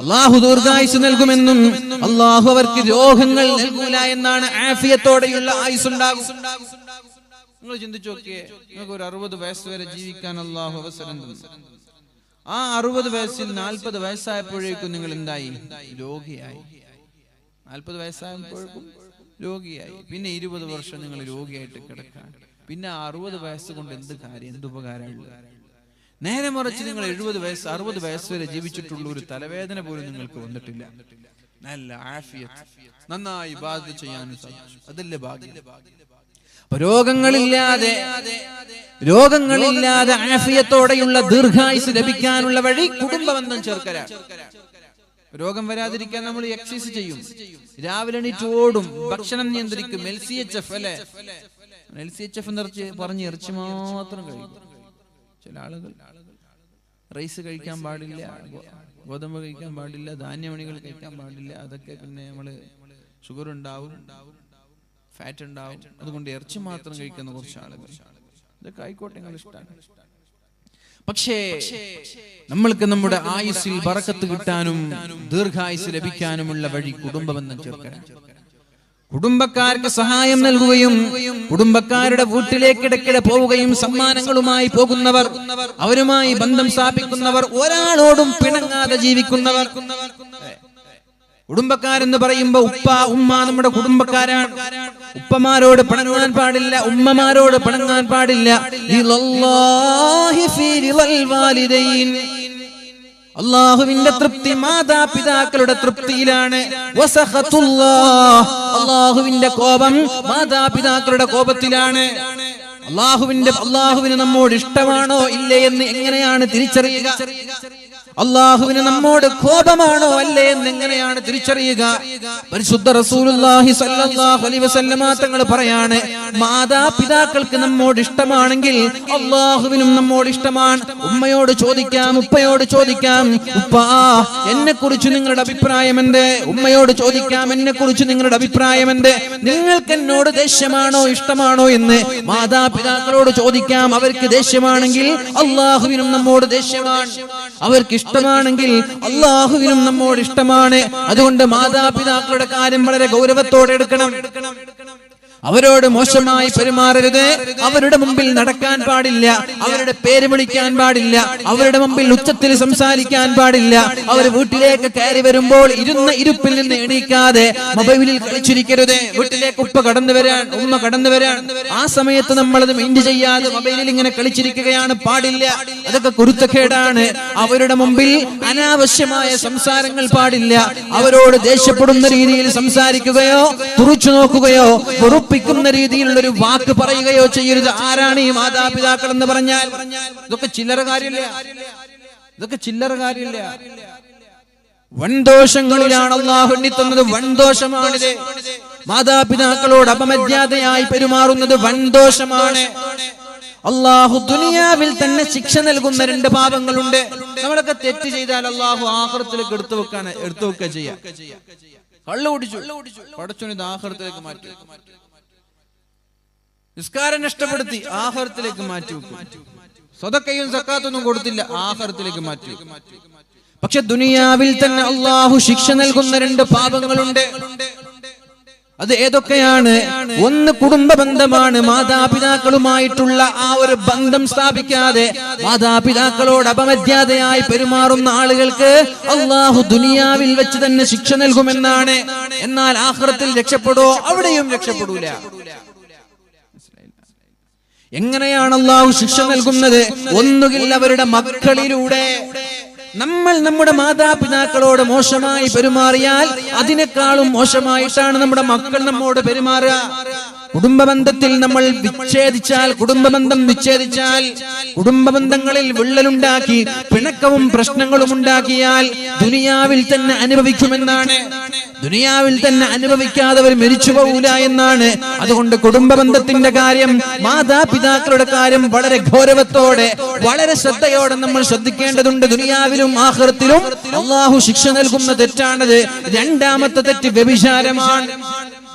അള്ളാഹു ദീർഘായുസ് നൽകുമെന്നും അള്ളാഹു അവർക്ക് രോഗങ്ങൾ നൽകൂല എന്നാണ്. ആഫിയത്തോടെയുള്ള ആയുസ് ഉണ്ടാകും. നിങ്ങൾ ചിന്തിച്ചു നോക്കിയേ, നിങ്ങൾക്ക് ഒരു 60 വയസ്സ് വരെ ജീവിക്കാൻ അള്ളാഹു അവസരം തന്നു. ആ 60 വയസ്സിൽ 40 വയസ്സായപ്പോഴേക്കും നിങ്ങൾ എന്തായി? രോഗിയായി. 40 വയസ്സായപ്പോഴേക്കും രോഗിയായി. പിന്നെ 20 വർഷം നിങ്ങൾ രോഗിയായിട്ട് കിടക്കാണ്. പിന്നെ 60 വയസ്സ് കൊണ്ട് എന്ത് കാര്യം, എന്ത് ഉപകാരമുള്ള? നേരെ മറിച്ച് നിങ്ങൾ 70 വയസ്സ് 60 വയസ്സ് വരെ ജീവിച്ചിട്ടുള്ള ഒരു തലവേദന പോലും നിങ്ങൾക്ക് വന്നിട്ടില്ല. നല്ല ആഫിയത്ത്, നന്നായി ഇബാദത്ത് ചെയ്യാനും സാധിച്ചു. അതല്ലേ ഭാഗ്യം. രോഗങ്ങളില്ലാതെ ആഫിയത്തോടെയുള്ള ദീർഘായുസ് ലഭിക്കാനുള്ള വഴി കുടുംബബന്ധം ചേർക്കലാണ്. രോഗം വരാതിരിക്കാൻ നമ്മൾ എക്സസൈസ് ചെയ്യും, രാവിലെ എണീറ്റ് ഓടും, ഭക്ഷണം നിയന്ത്രിക്കും. LCHF അല്ലെ, LCHF പറഞ്ഞ് ഇറച്ചി മാത്രം കഴിക്കും. ചില ആളുകൾ റൈസ് കഴിക്കാൻ പാടില്ല, ഗോതമ്പ് കഴിക്കാൻ പാടില്ല, ധാന്യമണികൾ കഴിക്കാൻ പാടില്ല. അതൊക്കെ പിന്നെ നമ്മള് ഷുഗർ ഉണ്ടാവും, ഫാറ്റ് ഉണ്ടാവും. അതുകൊണ്ട് ഇറച്ചി മാത്രം കഴിക്കുന്ന കുറച്ച് ആളുകൾ. ഇതൊക്കെ ആയിക്കോട്ടെ, നിങ്ങൾ ഇഷ്ടമാണ്. പക്ഷേ നമ്മൾക്ക് നമ്മുടെ ആയുസ്സിൽ ബറക്കത്ത് കിട്ടാനും ദീർഘായുസ് ലഭിക്കാനുമുള്ള വഴി കുടുംബബന്ധം ചേർക്കണം. കുടുംബക്കാർക്ക് സഹായം നൽകുകയും കുടുംബക്കാരുടെ വീട്ടിലേക്ക് ഇടയ്ക്കിടെ പോവുകയും സമ്മാനങ്ങളുമായി പോകുന്നവർ, അവരുമായി ബന്ധം സ്ഥാപിക്കുന്നവർ, ഒരാളോടും പിണങ്ങാതെ ജീവിക്കുന്നവർ. കുടുംബക്കാരെന്ന് പറയുമ്പോ ഉപ്പ ഉമ്മ നമ്മുടെ കുടുംബക്കാരാണ്. ഉപ്പമാരോട് പിണങ്ങാൻ പാടില്ല, ഉമ്മമാരോട് പിണങ്ങാൻ പാടില്ല. അള്ളാഹുവിന്റെ തൃപ്തി മാതാപിതാക്കളുടെ തൃപ്തിയിലാണ്. അള്ളാഹുവിന്റെ കോപം മാതാപിതാക്കളുടെ കോപത്തിലാണ്. അള്ളാഹുവിന് നമ്മോട് ഇഷ്ടമാണോ ഇല്ലേ എന്ന് എങ്ങനെയാണ് തിരിച്ചറിയുക? അള്ളാഹുവിന് നമ്മോട് കോപമാണോ അല്ലേ എന്ന് എങ്ങനെയാണ് തിരിച്ചറിയുക? പരിശുദ്ധ റസൂലുള്ളാഹി സ്വല്ലല്ലാഹു അലൈഹി വസല്ലമ തങ്ങൾ പറയാണ്, മാതാപിതാക്കൾക്ക് നമ്മോട് ഇഷ്ടമാണെങ്കിൽ അള്ളാഹുവിനും നമ്മോട് ഇഷ്ടമാണ്. ഉമ്മയോട് ചോദിക്കാം, ഉപ്പയോട് ചോദിക്കാം, ഉപ്പാ എന്നെ കുറിച്ച് നിങ്ങളുടെ അഭിപ്രായം എന്ത്? ഉമ്മയോട് ചോദിക്കാം, എന്നെ കുറിച്ച് നിങ്ങളുടെ അഭിപ്രായം എന്ത്? നിങ്ങൾക്ക് എന്നോട് ദേഷ്യമാണോ ഇഷ്ടമാണോ എന്ന് മാതാപിതാക്കളോട് ചോദിക്കാം. അവർക്ക് ദേഷ്യമാണെങ്കിൽ അള്ളാഹുവിനും നമ്മോട് ദേഷ്യമാണ്, അവർക്ക് ഇഷ്ടമാണെങ്കിൽ അള്ളാഹുവിനും നമ്മോട് ഇഷ്ടമാണ്. അതുകൊണ്ട് മാതാപിതാക്കളുടെ കാര്യം വളരെ ഗൗരവത്തോടെ എടുക്കണം. അവരോട് മോശമായി പെരുമാറരുത്, അവരുടെ മുമ്പിൽ നടക്കാൻ പാടില്ല, അവരുടെ പേര് വിളിക്കാൻ പാടില്ല, അവരുടെ മുമ്പിൽ ഉച്ചത്തിൽ സംസാരിക്കാൻ പാടില്ല. അവർ വീട്ടിലേക്ക് കയറി വരുമ്പോൾ ഇരുന്ന ഇരുപ്പിൽ നിന്ന് എണീക്കാതെ മൊബൈലിൽ കളിച്ചിരിക്കരുത്. വീട്ടിലേക്ക് ഉപ്പ കടന്നു വരാൻ, ഉമ്മ കടന്നു വരാൻ, ആ സമയത്ത് നമ്മളത് മൈൻഡ് ചെയ്യാതെ മൊബൈലിൽ ഇങ്ങനെ കളിച്ചിരിക്കുകയാണ് പാടില്ല. അതൊക്കെ കുരുത്തക്കേടാണ്. അവരുടെ മുമ്പിൽ അനാവശ്യമായ സംസാരങ്ങൾ പാടില്ല. അവരോട് ദേഷ്യപ്പെടുന്ന രീതിയിൽ സംസാരിക്കുകയോ തുറച്ചു നോക്കുകയോ പ്പിക്കുന്ന രീതിയിലുള്ള ഒരു വാക്ക് പറയുകയോ ചെയ്യരുത്. ആരാണ് ഈ മാതാപിതാക്കൾ എന്ന് പറഞ്ഞാൽ? ഇതൊക്കെ ചില്ലറ കാര്യമില്ല, ഇതൊക്കെ ചില്ലറ കാര്യമില്ല. വൻദോഷങ്ങളിലാണ് അള്ളാഹു എണ്ണിത്തുന്നത്. വൻദോഷമാണിത്. മാതാപിതാക്കളോട് അപമര്യാദയായി പെരുമാറുന്നത് വൻദോഷമാണ്. അള്ളാഹു ദുനിയാവിൽ തന്നെ ശിക്ഷ നൽകുന്ന 2 പാപങ്ങളുണ്ട്. നമ്മളൊക്കെ തെറ്റ് ചെയ്താൽ അള്ളാഹു ആഖിറത്തിലേക്ക് എടുത്തു വെക്കുക ചെയ്യാം. കള്ളു കുടിച്ചു, പടച്ചോൻ ഇത് ആഖിറത്തിലേക്ക് മാറ്റി. നിസ്കാരം നഷ്ടപ്പെടുത്തി, ആഖിറത്തിലേക്ക് മാറ്റി വെക്കും. സദഖയും സക്കാത്തൊന്നും കൊടുത്തില്ല, ആഖിറത്തിലേക്ക് മാറ്റി. പക്ഷെ ദുനിയാവിൽ തന്നെ അള്ളാഹു ശിക്ഷ നൽകുന്ന 2 പാപങ്ങളുണ്ട്. അത് ഏതൊക്കെയാണ്? ഒന്ന് കുടുംബ ബന്ധമാണ്. മാതാപിതാക്കളുമായിട്ടുള്ള ആ ഒരു ബന്ധം സ്ഥാപിക്കാതെ മാതാപിതാക്കളോട് അപമര്യാദയായി പെരുമാറുന്ന ആളുകൾക്ക് അള്ളാഹു ദുനിയാവിൽ വെച്ച് തന്നെ ശിക്ഷ നൽകുമെന്നാണ്. എന്നാൽ ആഖിറത്തിൽ രക്ഷപ്പെടുവോ? അവിടെയും രക്ഷപ്പെടൂല. എങ്ങനെയാണ് അള്ളാഹു ശിക്ഷ നൽകുന്നത്? ഒന്നുകിൽ അവരുടെ മക്കളിലൂടെ. നമ്മൾ നമ്മുടെ മാതാപിതാക്കളോട് മോശമായി പെരുമാറിയാൽ അതിനേക്കാളും മോശമായിട്ടാണ് നമ്മുടെ മക്കൾ നമ്മോട് പെരുമാറുക. കുടുംബബന്ധത്തിൽ നമ്മൾ കുടുംബബന്ധം വിച്ഛേദിച്ചാൽ, കുടുംബബന്ധങ്ങളിൽ വിള്ളലുണ്ടാക്കി പിണക്കവും പ്രശ്നങ്ങളും ഉണ്ടാക്കിയാൽ ദുനിയാവിൽ തന്നെ അനുഭവിക്കുമെന്നാണ്. ദുനിയാവിൽ തന്നെ അനുഭവിക്കാതെ അവർ മരിച്ചു പോകൂല എന്നാണ്. അതുകൊണ്ട് കുടുംബബന്ധത്തിന്റെ കാര്യം, മാതാപിതാക്കളുടെ കാര്യം വളരെ ഗൗരവത്തോടെ, വളരെ ശ്രദ്ധയോടെ നമ്മൾ ശ്രദ്ധിക്കേണ്ടതുണ്ട്. ദുനിയാവിലും ആഖിറത്തിലും അള്ളാഹു ശിക്ഷ നൽകുന്ന തെറ്റാണത്. 2ാമത്തെ തെറ്റ് വ്യഭിചാരമാണ്.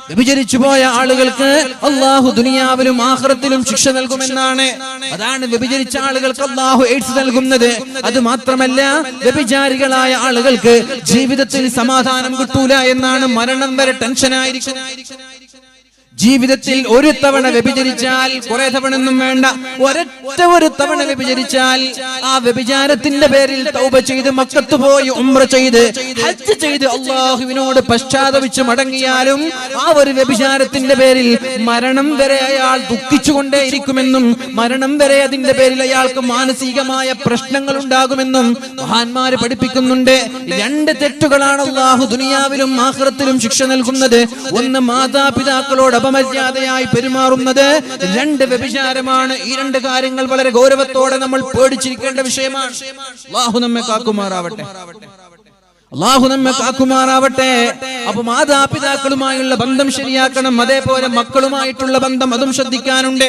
വ്യഭിചരിച്ചു പോയ ആളുകൾക്ക് അല്ലാഹു ദുനിയാവിലും ആഖിറത്തിലും ശിക്ഷ നൽകുമെന്നാണ്. അതാണ് വ്യഭിചരിച്ച ആളുകൾക്ക് അല്ലാഹു എയ്ഡ്സ് നൽകുന്നത്. അത് മാത്രമല്ല, വ്യഭിചാരികളായ ആളുകൾക്ക് ജീവിതത്തിൽ സമാധാനം കിട്ടൂല എന്നാണ്. മരണം വരെ ടെൻഷനായിരിക്കും. ജീവിതത്തിൽ ഒരു തവണ വ്യഭിചരിച്ചാൽ, കുറെ തവണയൊന്നും വേണ്ട, ഒരു തവണ വ്യഭിചരിച്ചാൽ ആ വ്യഭിചാരത്തിന്റെ പേരിൽ തൗബ ചെയ്ത് മക്കത്ത് പോയി ഉംറ ചെയ്ത് ഹജ്ജ് ചെയ്ത് അല്ലാഹുവിനോട് പശ്ചാത്തപിച്ച് മടങ്ങിയാലും ആ ഒരു വ്യഭിചാരത്തിന്റെ പേരിൽ മരണം വരെ അയാൾ ദുഃഖിച്ചുകൊണ്ടേയിരിക്കുമെന്നും മരണം വരെ അതിന്റെ പേരിൽ അയാൾക്ക് മാനസികമായ പ്രശ്നങ്ങൾ ഉണ്ടാകുമെന്നും മഹാന്മാര് പഠിപ്പിക്കുന്നുണ്ട്. രണ്ട് തെറ്റുകളാണ് അല്ലാഹു ദുനിയാവിലും ആഖിറത്തിലും ശിക്ഷ നൽകുന്നത്. ഒന്ന്, മാതാപിതാക്കളോട് അപമര്യാദയായി പെരുമാറുന്നത്. രണ്ട്, വ്യഭിചാരമാണ്. ഈ രണ്ട് കാര്യങ്ങൾ വളരെ ഗൗരവത്തോടെ നമ്മൾ പേടിച്ചിരിക്കേണ്ട വിഷയമാണ്. അല്ലാഹു നമ്മെ കാക്കുമാറാവട്ടെ. അല്ലാഹു നമ്മെ കാക്കുമാറാവട്ടെ. അപ്പൊ മാതാപിതാക്കളുമായുള്ള ബന്ധം ശരിയാക്കണം. അതേപോലെ മക്കളുമായിട്ടുള്ള ബന്ധം അതും ശ്രദ്ധിക്കാനുണ്ട്.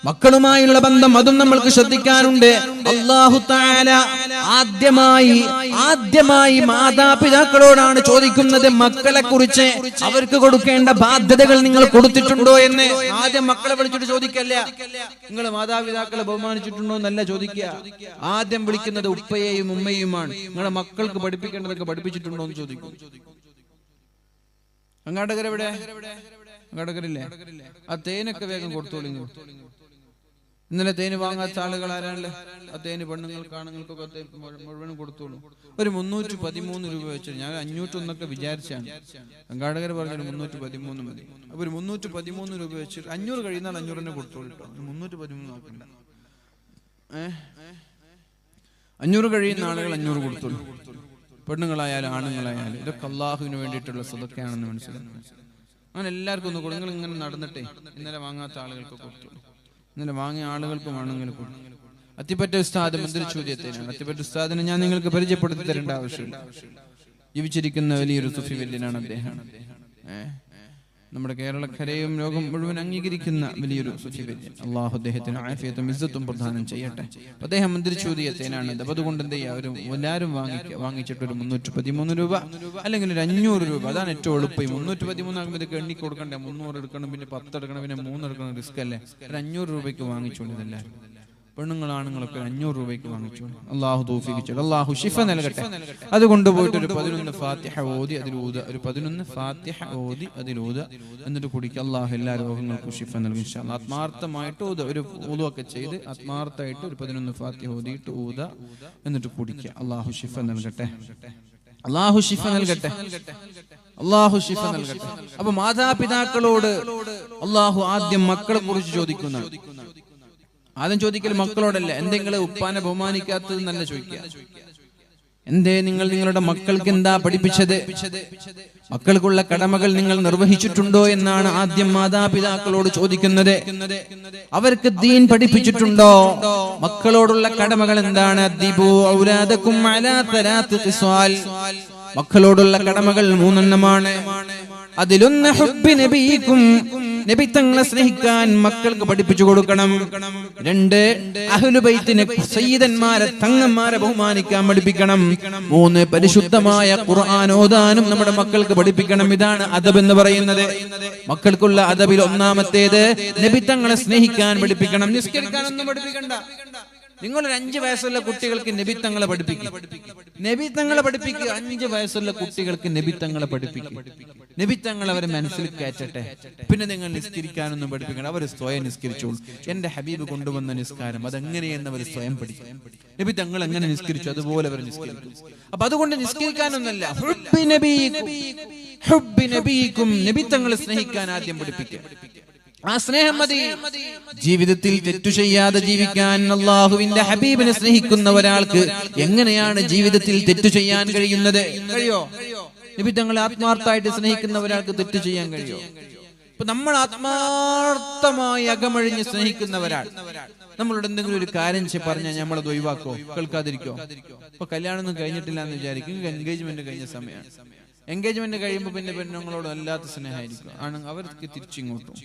മക്കളുമായുള്ള ബന്ധം അതും നമ്മൾക്ക് ശ്രദ്ധിക്കാനുണ്ട്. അല്ലാഹു തആല ആദ്യമായി മാതാപിതാക്കളോടാണ് ചോദിക്കുന്നത് മക്കളെ കുറിച്ച്. അവർക്ക് കൊടുക്കേണ്ട ബാധ്യതകൾ നിങ്ങൾ കൊടുത്തിട്ടുണ്ടോ എന്ന്. ആദ്യം മക്കളെ വിളിച്ചിട്ട് ചോദിക്കല്ല നിങ്ങൾ മാതാപിതാക്കളെ ബഹുമാനിച്ചിട്ടുണ്ടോ എന്നല്ല ചോദിക്കുക. ആദ്യം വിളിക്കുന്നത് ഉപ്പയെയും ഉമ്മയുമാണ്. നിങ്ങളെ മക്കൾക്ക് പഠിപ്പിക്കേണ്ടതൊക്കെ പഠിപ്പിച്ചിട്ടുണ്ടോ എന്ന് ചോദിക്കും. അങ്ങാടകരെവിടെ? അങ്ങാടകരില്ലേ? ആ തേനൊക്കെ വേഗം കൊടുത്തോളി. ഇന്നലെ തേന് വാങ്ങാത്ത ആളുകൾ ആരാണല്ലേ? ആ തേന് പെണ്ണുങ്ങൾക്ക് ആണുങ്ങൾക്കൊക്കെ മുഴുവനും കൊടുത്തോളൂ. ഒരു 313 രൂപ വെച്ച് ഞാൻ 501 വിചാരിച്ചാണ്. സംഘാടകർ പറഞ്ഞൊരു 313 മതി. അപ്പൊ ഒരു 313 രൂപ വെച്ച് 500 കഴിയുന്നാൽ 500 തന്നെ കൊടുത്തോളൂ. 313 നോക്കണ്ട. 500 കഴിയുന്ന ആളുകൾ 500 കൊടുത്തോളൂ. പെണ്ണുങ്ങളായാലും ആണുങ്ങളായാലും ഇതൊക്കെ അല്ലാഹുവിന് വേണ്ടിയിട്ടുള്ള സദഖയാണെന്ന് മനസ്സിലാക്കണം. അങ്ങനെ എല്ലാവർക്കും ഒന്ന് കൊടുങ്ങൾ. ഇങ്ങനെ നടന്നിട്ടേ ഇന്നലെ വാങ്ങാത്ത ആളുകൾക്ക് കൊടുത്തോളൂ. ഇന്നലെ വാങ്ങിയ ആളുകൾക്കും ആണെങ്കിൽ അത്തിപ്പറ്റ ഉസ്താദ് എന്തൊരു ചോദ്യത്തിനാണ്. അത്തിപ്പറ്റ ഉസ്താദിനെ ഞാൻ നിങ്ങൾക്ക് പരിചയപ്പെടുത്തി തരേണ്ട ആവശ്യമില്ല. ജീവിച്ചിരിക്കുന്ന വലിയൊരു സുഫി വര്യനാണ് അദ്ദേഹം. നമ്മുടെ കേരളക്കരയും ലോകം മുഴുവൻ അംഗീകരിക്കുന്ന വലിയൊരു സുഫി വര്യൻ. അള്ളാഹു അദ്ദേഹത്തിന് ആഫിയത്തും ഇസ്സത്തും പ്രദാനം ചെയ്യട്ടെ. അദ്ദേഹം എന്തൊരു ചോദ്യത്തിനാണ്. അതുകൊണ്ട് എന്ത് ചെയ്യുക, എല്ലാവരും വാങ്ങിച്ചിട്ട് ഒരു 313 രൂപ അല്ലെങ്കിൽ ഒരു 500 രൂപ. അതാണ് ഏറ്റവും എളുപ്പം. 313 ആകുമ്പോൾ ഇതൊക്കെ എണ്ണി കൊടുക്കണ്ടേ. 300 എടുക്കണം, പിന്നെ 10 എടുക്കണം, പിന്നെ 3 എടുക്കണം. റിസ്ക് അല്ലേ? ഒരു 500 രൂപയ്ക്ക് വാങ്ങിച്ചോണ്ടിതല്ലേ. പെണ്ണുങ്ങളാണുങ്ങളൊക്കെ 500 രൂപയ്ക്ക് വാങ്ങിച്ചു. അള്ളാഹു തൗഫീഖ് ചെയ്യട്ടെ. അള്ളാഹു ശിഫ നൽകട്ടെ. അതുകൊണ്ട് പോയിട്ട് ഒരു 11 ഫാത്തിഹ ഓതി അതിലൂത, ഒരു 11 ഫാത്തിഹ ഓതി അതിലൂത, എന്നിട്ട് കുടിക്കുക. അള്ളാഹു എല്ലാ രോഗങ്ങൾക്കും ശിഫ നൽകും ഇൻഷാ അല്ലാഹ്. ആത്മാർത്ഥമായിട്ട് ഒരു ഊതൊക്കെ ചെയ്ത് ആത്മാർത്ഥമായിട്ട് ഒരു 11 ഫാത്തിഹ ഓതിയിട്ട് ഊത, എന്നിട്ട് കുടിക്കുക. അള്ളാഹു ശിഫ നൽകട്ടെ. അള്ളാഹു ശിഫ നൽകട്ടെ. അള്ളാഹു ശിഫ നൽകട്ടെ. അപ്പൊ മാതാപിതാക്കളോട് അള്ളാഹു ആദ്യം മക്കളെ കുറിച്ച് ചോദിക്കുന്നതാണ്. ആദ്യം ചോദിക്കൽ മക്കളോടല്ല. എന്തെങ്കിലും ഉപ്പാനെ ബഹുമാനിക്കാത്തത് നല്ല ചോദിക്കുക. എന്തേ നിങ്ങൾ നിങ്ങളുടെ മക്കൾക്ക് എന്താ പഠിപ്പിച്ചത്? മക്കൾക്കുള്ള കടമകൾ നിങ്ങൾ നിർവഹിച്ചിട്ടുണ്ടോ എന്നാണ് ആദ്യം മാതാപിതാക്കളോട് ചോദിക്കുന്നത്. അവർക്ക് ദീൻ പഠിപ്പിച്ചിട്ടുണ്ടോ? മക്കളോടുള്ള കടമകൾ എന്താണ്? അദ്ദിബു ഔലാദകും അലാ തലാത്ത് ഖിസ്വാൽ. മക്കളോടുള്ള കടമകൾ 3 എണ്ണമാണ്. അതിലൊന്ന് ഹുബ്ബി നബിയിക്കും, നബി തങ്ങളെ സ്നേഹിക്കാൻ മക്കൾക്ക് പഠിപ്പിച്ചു കൊടുക്കണം. 2, അഹ്ലു ബൈത്തിനെ, സയ്യിദന്മാരെ, തങ്ങന്മാരെ ബഹുമാനിക്കാൻ പഠിപ്പിക്കണം. 3, പരിശുദ്ധമായ ഖുർആൻ ഓതാനും നമ്മുടെ മക്കൾക്ക് പഠിപ്പിക്കണം. ഇതാണ് അദബ് എന്ന് പറയുന്നത്. മക്കൾക്കുള്ള അദബിൽ ഒന്നാമത്തേത് നബി തങ്ങളെ സ്നേഹിക്കാൻ പഠിപ്പിക്കണം. നിസ്കരിക്കാനൊന്നും പഠിപ്പിക്കണ്ട. നിങ്ങളൊരു 5 വയസ്സുള്ള കുട്ടികൾക്ക് നബി തങ്ങളെ പഠിപ്പിക്കും. നബി തങ്ങളെ പഠിപ്പിക്കുക. 5 വയസ്സുള്ള കുട്ടികൾക്ക് നബി തങ്ങളെ പഠിപ്പിക്കും. നബി തങ്ങൾ അവരെ മനസ്സിൽ കയറ്റട്ടെ. പിന്നെ നിങ്ങൾ നിസ്കരിക്കാനൊന്നും പഠിപ്പിക്കണം. അവർ സ്വയം നിസ്കരിച്ചോളൂ. എന്റെ ഹബീബ് കൊണ്ടുവന്ന നിസ്കാരം അതെങ്ങനെയെന്ന് അവർ സ്വയം പഠിക്കും. നബി തങ്ങൾ എങ്ങനെ നിസ്കരിച്ചു അതുപോലെ അവർ നിസ്കരിക്കും. അപ്പൊ അതുകൊണ്ട് നിസ്കരിക്കാനൊന്നല്ല, ഹുബ്ബി നബിയിക്കും, നബി തങ്ങളെ സ്നേഹിക്കാൻ ആദ്യം പഠിപ്പിക്കുക. ആ സ്നേഹം മതി. ജീവിതത്തിൽ തെറ്റു ചെയ്യാതെ ജീവിക്കാൻ അല്ലാഹുവിന്റെ ഹബീബിനെ സ്നേഹിക്കുന്ന ഒരാൾക്ക് എങ്ങനെയാണ് ജീവിതത്തിൽ തെറ്റു ചെയ്യാൻ കഴിയുന്നത്? കഴിയോ? നബി തങ്ങളെ ആത്മാർത്ഥമായിട്ട് സ്നേഹിക്കുന്ന ഒരാൾക്ക് തെറ്റു ചെയ്യാൻ കഴിയോ? ഇപ്പൊ നമ്മൾ ആത്മാർത്ഥമായി അകമഴിഞ്ഞ് സ്നേഹിക്കുന്ന ഒരാൾ നമ്മളോട് എന്തെങ്കിലും ഒരു കാര്യം പറഞ്ഞാൽ നമ്മളത് ഒഴിവാക്കോ, കേൾക്കാതിരിക്കോ? ഇപ്പൊ കല്യാണമൊന്നും കഴിഞ്ഞിട്ടില്ല എന്ന് വിചാരിക്കും. എൻഗേജ്മെന്റ് കഴിഞ്ഞ സമയമാണ്. എൻഗേജ്മെന്റ് കഴിയുമ്പോൾ പിന്നെ പെണ്ണുങ്ങളോട് അല്ലാത്ത സ്നേഹമായിരിക്കും. ആണ് അവർക്ക് തിരിച്ചിങ്ങോട്ടും.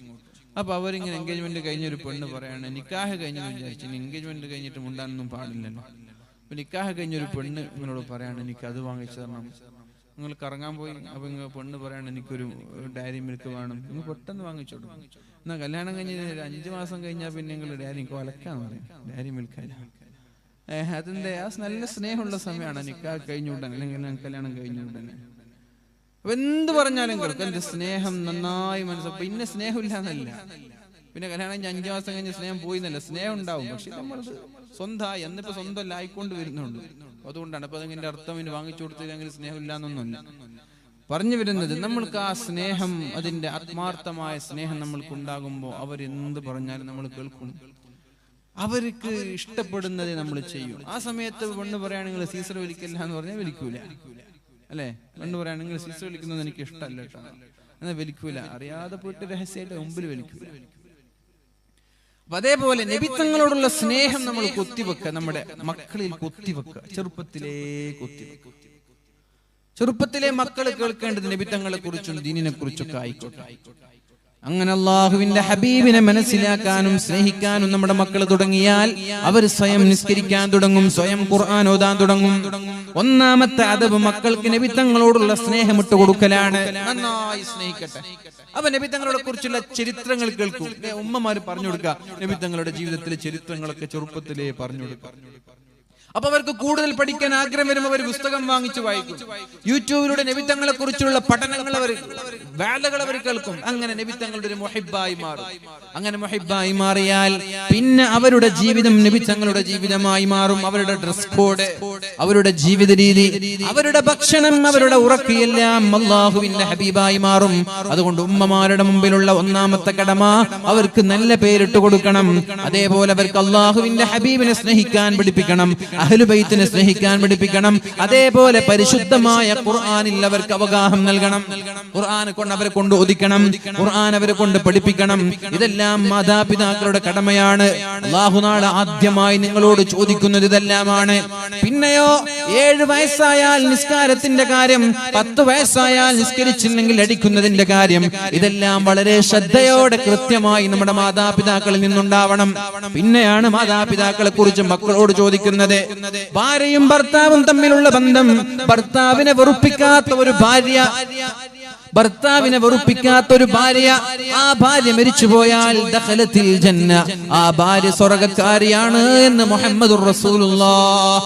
അപ്പൊ അവരിങ്ങനെ എൻഗേജ്മെന്റ് കഴിഞ്ഞ ഒരു പെണ്ണ് പറയാണ്, നിക്കാഹ് കഴിഞ്ഞെന്ന് വിചാരിച്ചു, എൻഗേജ്മെന്റ് കഴിഞ്ഞിട്ട് മുണ്ടാനൊന്നും പാടില്ലല്ലോ. അപ്പൊ നിക്കാഹ് കഴിഞ്ഞൊരു പെണ്ണ് ഇവനോട് പറയാണ്, എനിക്ക് അത് വാങ്ങിച്ചു തരണം, നിങ്ങൾ കറങ്ങാൻ പോയി, അപ്പൊ നിങ്ങൾ പെണ്ണ് പറയാണ് എനിക്കൊരു ഡയറി മിൽക്ക് വേണം, നിങ്ങൾ പെട്ടെന്ന് വാങ്ങിച്ചോളൂ. എന്നാ കല്യാണം കഴിഞ്ഞ് 5 മാസം കഴിഞ്ഞാൽ പിന്നെ നിങ്ങൾ ഡയറി കൊലക്കാന്ന് പറയും, ഡയറി മിൽക്ക്. അതിന്റെ ആ നല്ല സ്നേഹമുള്ള സമയമാണ് നിക്കാഹ് കഴിഞ്ഞുടനെ അല്ലെങ്കിൽ കല്യാണം കഴിഞ്ഞുടനെ. അപ്പൊ എന്ത് പറഞ്ഞാലും കേൾക്കും, എന്റെ സ്നേഹം നന്നായി മനസ്സിലാക്കും. പിന്നെ സ്നേഹമില്ല എന്നല്ല, പിന്നെ കല്യാണം കഴിഞ്ഞ് 5 മാസം കഴിഞ്ഞ് സ്നേഹം പോയി എന്നല്ല, സ്നേഹം ഉണ്ടാവും. പക്ഷെ നമ്മൾ സ്വന്തമായി എന്നിപ്പോ സ്വന്തം ആയിക്കൊണ്ട് വരുന്നുള്ളൂ. അതുകൊണ്ടാണ് അപ്പൊ അതിന്റെ അർത്ഥം ഇനി വാങ്ങിച്ചു കൊടുത്തില്ലെങ്കിൽ സ്നേഹമില്ല എന്നൊന്നുമല്ല പറഞ്ഞു വരുന്നത്. നമ്മൾക്ക് ആ സ്നേഹം, അതിന്റെ ആത്മാർത്ഥമായ സ്നേഹം നമ്മൾക്ക് ഉണ്ടാകുമ്പോൾ അവരെന്ത് പറഞ്ഞാലും നമ്മൾ കേൾക്കും. അവർക്ക് ഇഷ്ടപ്പെടുന്നത് നമ്മൾ ചെയ്യും. ആ സമയത്ത് പെണ്ണ് പറയുകയാണെങ്കിൽ സീസർ വലിക്കില്ല എന്ന് പറഞ്ഞാൽ വലിക്കൂല, അല്ലെ? പെണ്ണ് പറയുകയാണെങ്കിൽ സീസർ വലിക്കുന്നത് എനിക്ക് ഇഷ്ടമല്ല കേട്ടോ എന്നാൽ വലിക്കൂല, അറിയാതെ പോയിട്ട് രഹസ്യമായിട്ട് മുമ്പിൽ വലിക്കൂല. അപ്പൊ അതേപോലെ നബിത്തങ്ങളോടുള്ള സ്നേഹം നമ്മൾ കുത്തിവെക്കുക, നമ്മുടെ മക്കളിൽ കുത്തിവെക്കുക, ചെറുപ്പത്തിലേ കുത്തിവെക്കുക. ചെറുപ്പത്തിലെ മക്കൾ കേൾക്കേണ്ടത് നബിത്തങ്ങളെ കുറിച്ചും ദീനിനെ കുറിച്ചൊക്കെ ആയിക്കോട്ടെ. അങ്ങനെ അള്ളാഹുവിന്റെ ഹബീബിനെ മനസ്സിലാക്കാനും സ്നേഹിക്കാനും നമ്മുടെ മക്കൾ തുടങ്ങിയാൽ അവർ സ്വയം നിസ്കരിക്കാൻ തുടങ്ങും, സ്വയം ഖുർആൻ ഓതാൻ തുടങ്ങും. ഒന്നാമത്തെ അദബ് മക്കൾക്ക് നബിത്തങ്ങളോടുള്ള സ്നേഹം ഇട്ട് കൊടുക്കലാണ്. നന്നായി സ്നേഹിക്കട്ടെ. അപ്പൊ നബിത്തങ്ങളെ കുറിച്ചുള്ള ചരിത്രങ്ങൾ കേൾക്കും. ഉമ്മമാര് പറഞ്ഞു കൊടുക്കുക, നബിത്തങ്ങളുടെ ജീവിതത്തിലെ ചരിത്രങ്ങളൊക്കെ ചെറുപ്പത്തിലേ പറഞ്ഞു കൊടുക്കുക. അപ്പൊ അവർക്ക് കൂടുതൽ പഠിക്കാൻ ആഗ്രഹം വരുമ്പോൾ അവർ പുസ്തകം വാങ്ങിച്ചു വായിക്കും. യൂട്യൂബിലൂടെ നബിത്തങ്ങളെ കുറിച്ചുള്ള പഠനങ്ങൾ വേളകൾ അവർ കേൾക്കും. അങ്ങനെ നബിത്തങ്ങളുടെ ഒരു മുഹിബ്ബായി മാറും. അങ്ങനെ മുഹിബ്ബായി മാറിയാൽ പിന്നെ അവരുടെ ജീവിതം നബിത്തങ്ങളുടെ ജീവിതമായി മാറും. അവരുടെ ഡ്രസ് കോഡ്, അവരുടെ ജീവിത രീതി, അവരുടെ ഭക്ഷണം, അവരുടെ ഉറക്കെല്ലാം അല്ലാഹുവിന്റെ ഹബീബായി മാറും. അതുകൊണ്ട് ഉമ്മമാരുടെ മുമ്പിലുള്ള ഒന്നാമത്തെ കടമ അവർക്ക് നല്ല പേരിട്ട് കൊടുക്കണം. അതേപോലെ അവർക്ക് അല്ലാഹുവിന്റെ ഹബീബിനെ സ്നേഹിക്കാൻ പഠിപ്പിക്കണം, അഹ്ലുബൈത്തിനെ സ്നേഹിക്കാൻ പഠിപ്പിക്കണം. അതേപോലെ പരിശുദ്ധമായ ഖുർആനിൽ അവർക്ക് അവഗാഹം നൽകണം. ഖുർആൻ കൊണ്ട് അവരെ കൊണ്ട് ഓദിക്കണം, ഖുർആൻ അവരെ കൊണ്ട് പഠിപ്പിക്കണം. ഇതെല്ലാം മാതാപിതാക്കളുടെ കടമയാണ്. അല്ലാഹു നാളെ ആദ്യമായി നിങ്ങളോട് ചോദിക്കുന്നത് ഇതെല്ലാമാണ്. പിന്നെയോ 7 വയസ്സായാൽ നിസ്കാരത്തിന്റെ കാര്യം, 10 വയസ്സായാൽ നിസ്കരിച്ചില്ലെങ്കിൽ അടിക്കുന്നതിന്റെ കാര്യം, ഇതെല്ലാം വളരെ ശ്രദ്ധയോടെ കൃത്യമായി നമ്മുടെ മാതാപിതാക്കളിൽ നിന്നുണ്ടാവണം. പിന്നെയാണ് മാതാപിതാക്കളെ കുറിച്ച് മക്കളോട് ചോദിക്കുന്നത്. ഭാര്യയും ഭർത്താവും തമ്മിലുള്ള ബന്ധം, ഭർത്താവിനെ വെറുപ്പിക്കാത്ത ഒരു ഭാര്യ, ഭർത്താവിനെ വെറുപ്പിക്കാത്ത ഒരു ഭാര്യ, ആ ഭാര്യ മരിച്ചുപോയാൽ ദഖലത്തിൽ ജന്ന, ആ ഭാര്യ സ്വർഗ്ഗക്കാരിയാണ് എന്ന് മുഹമ്മദുർ റസൂലുള്ളാഹ്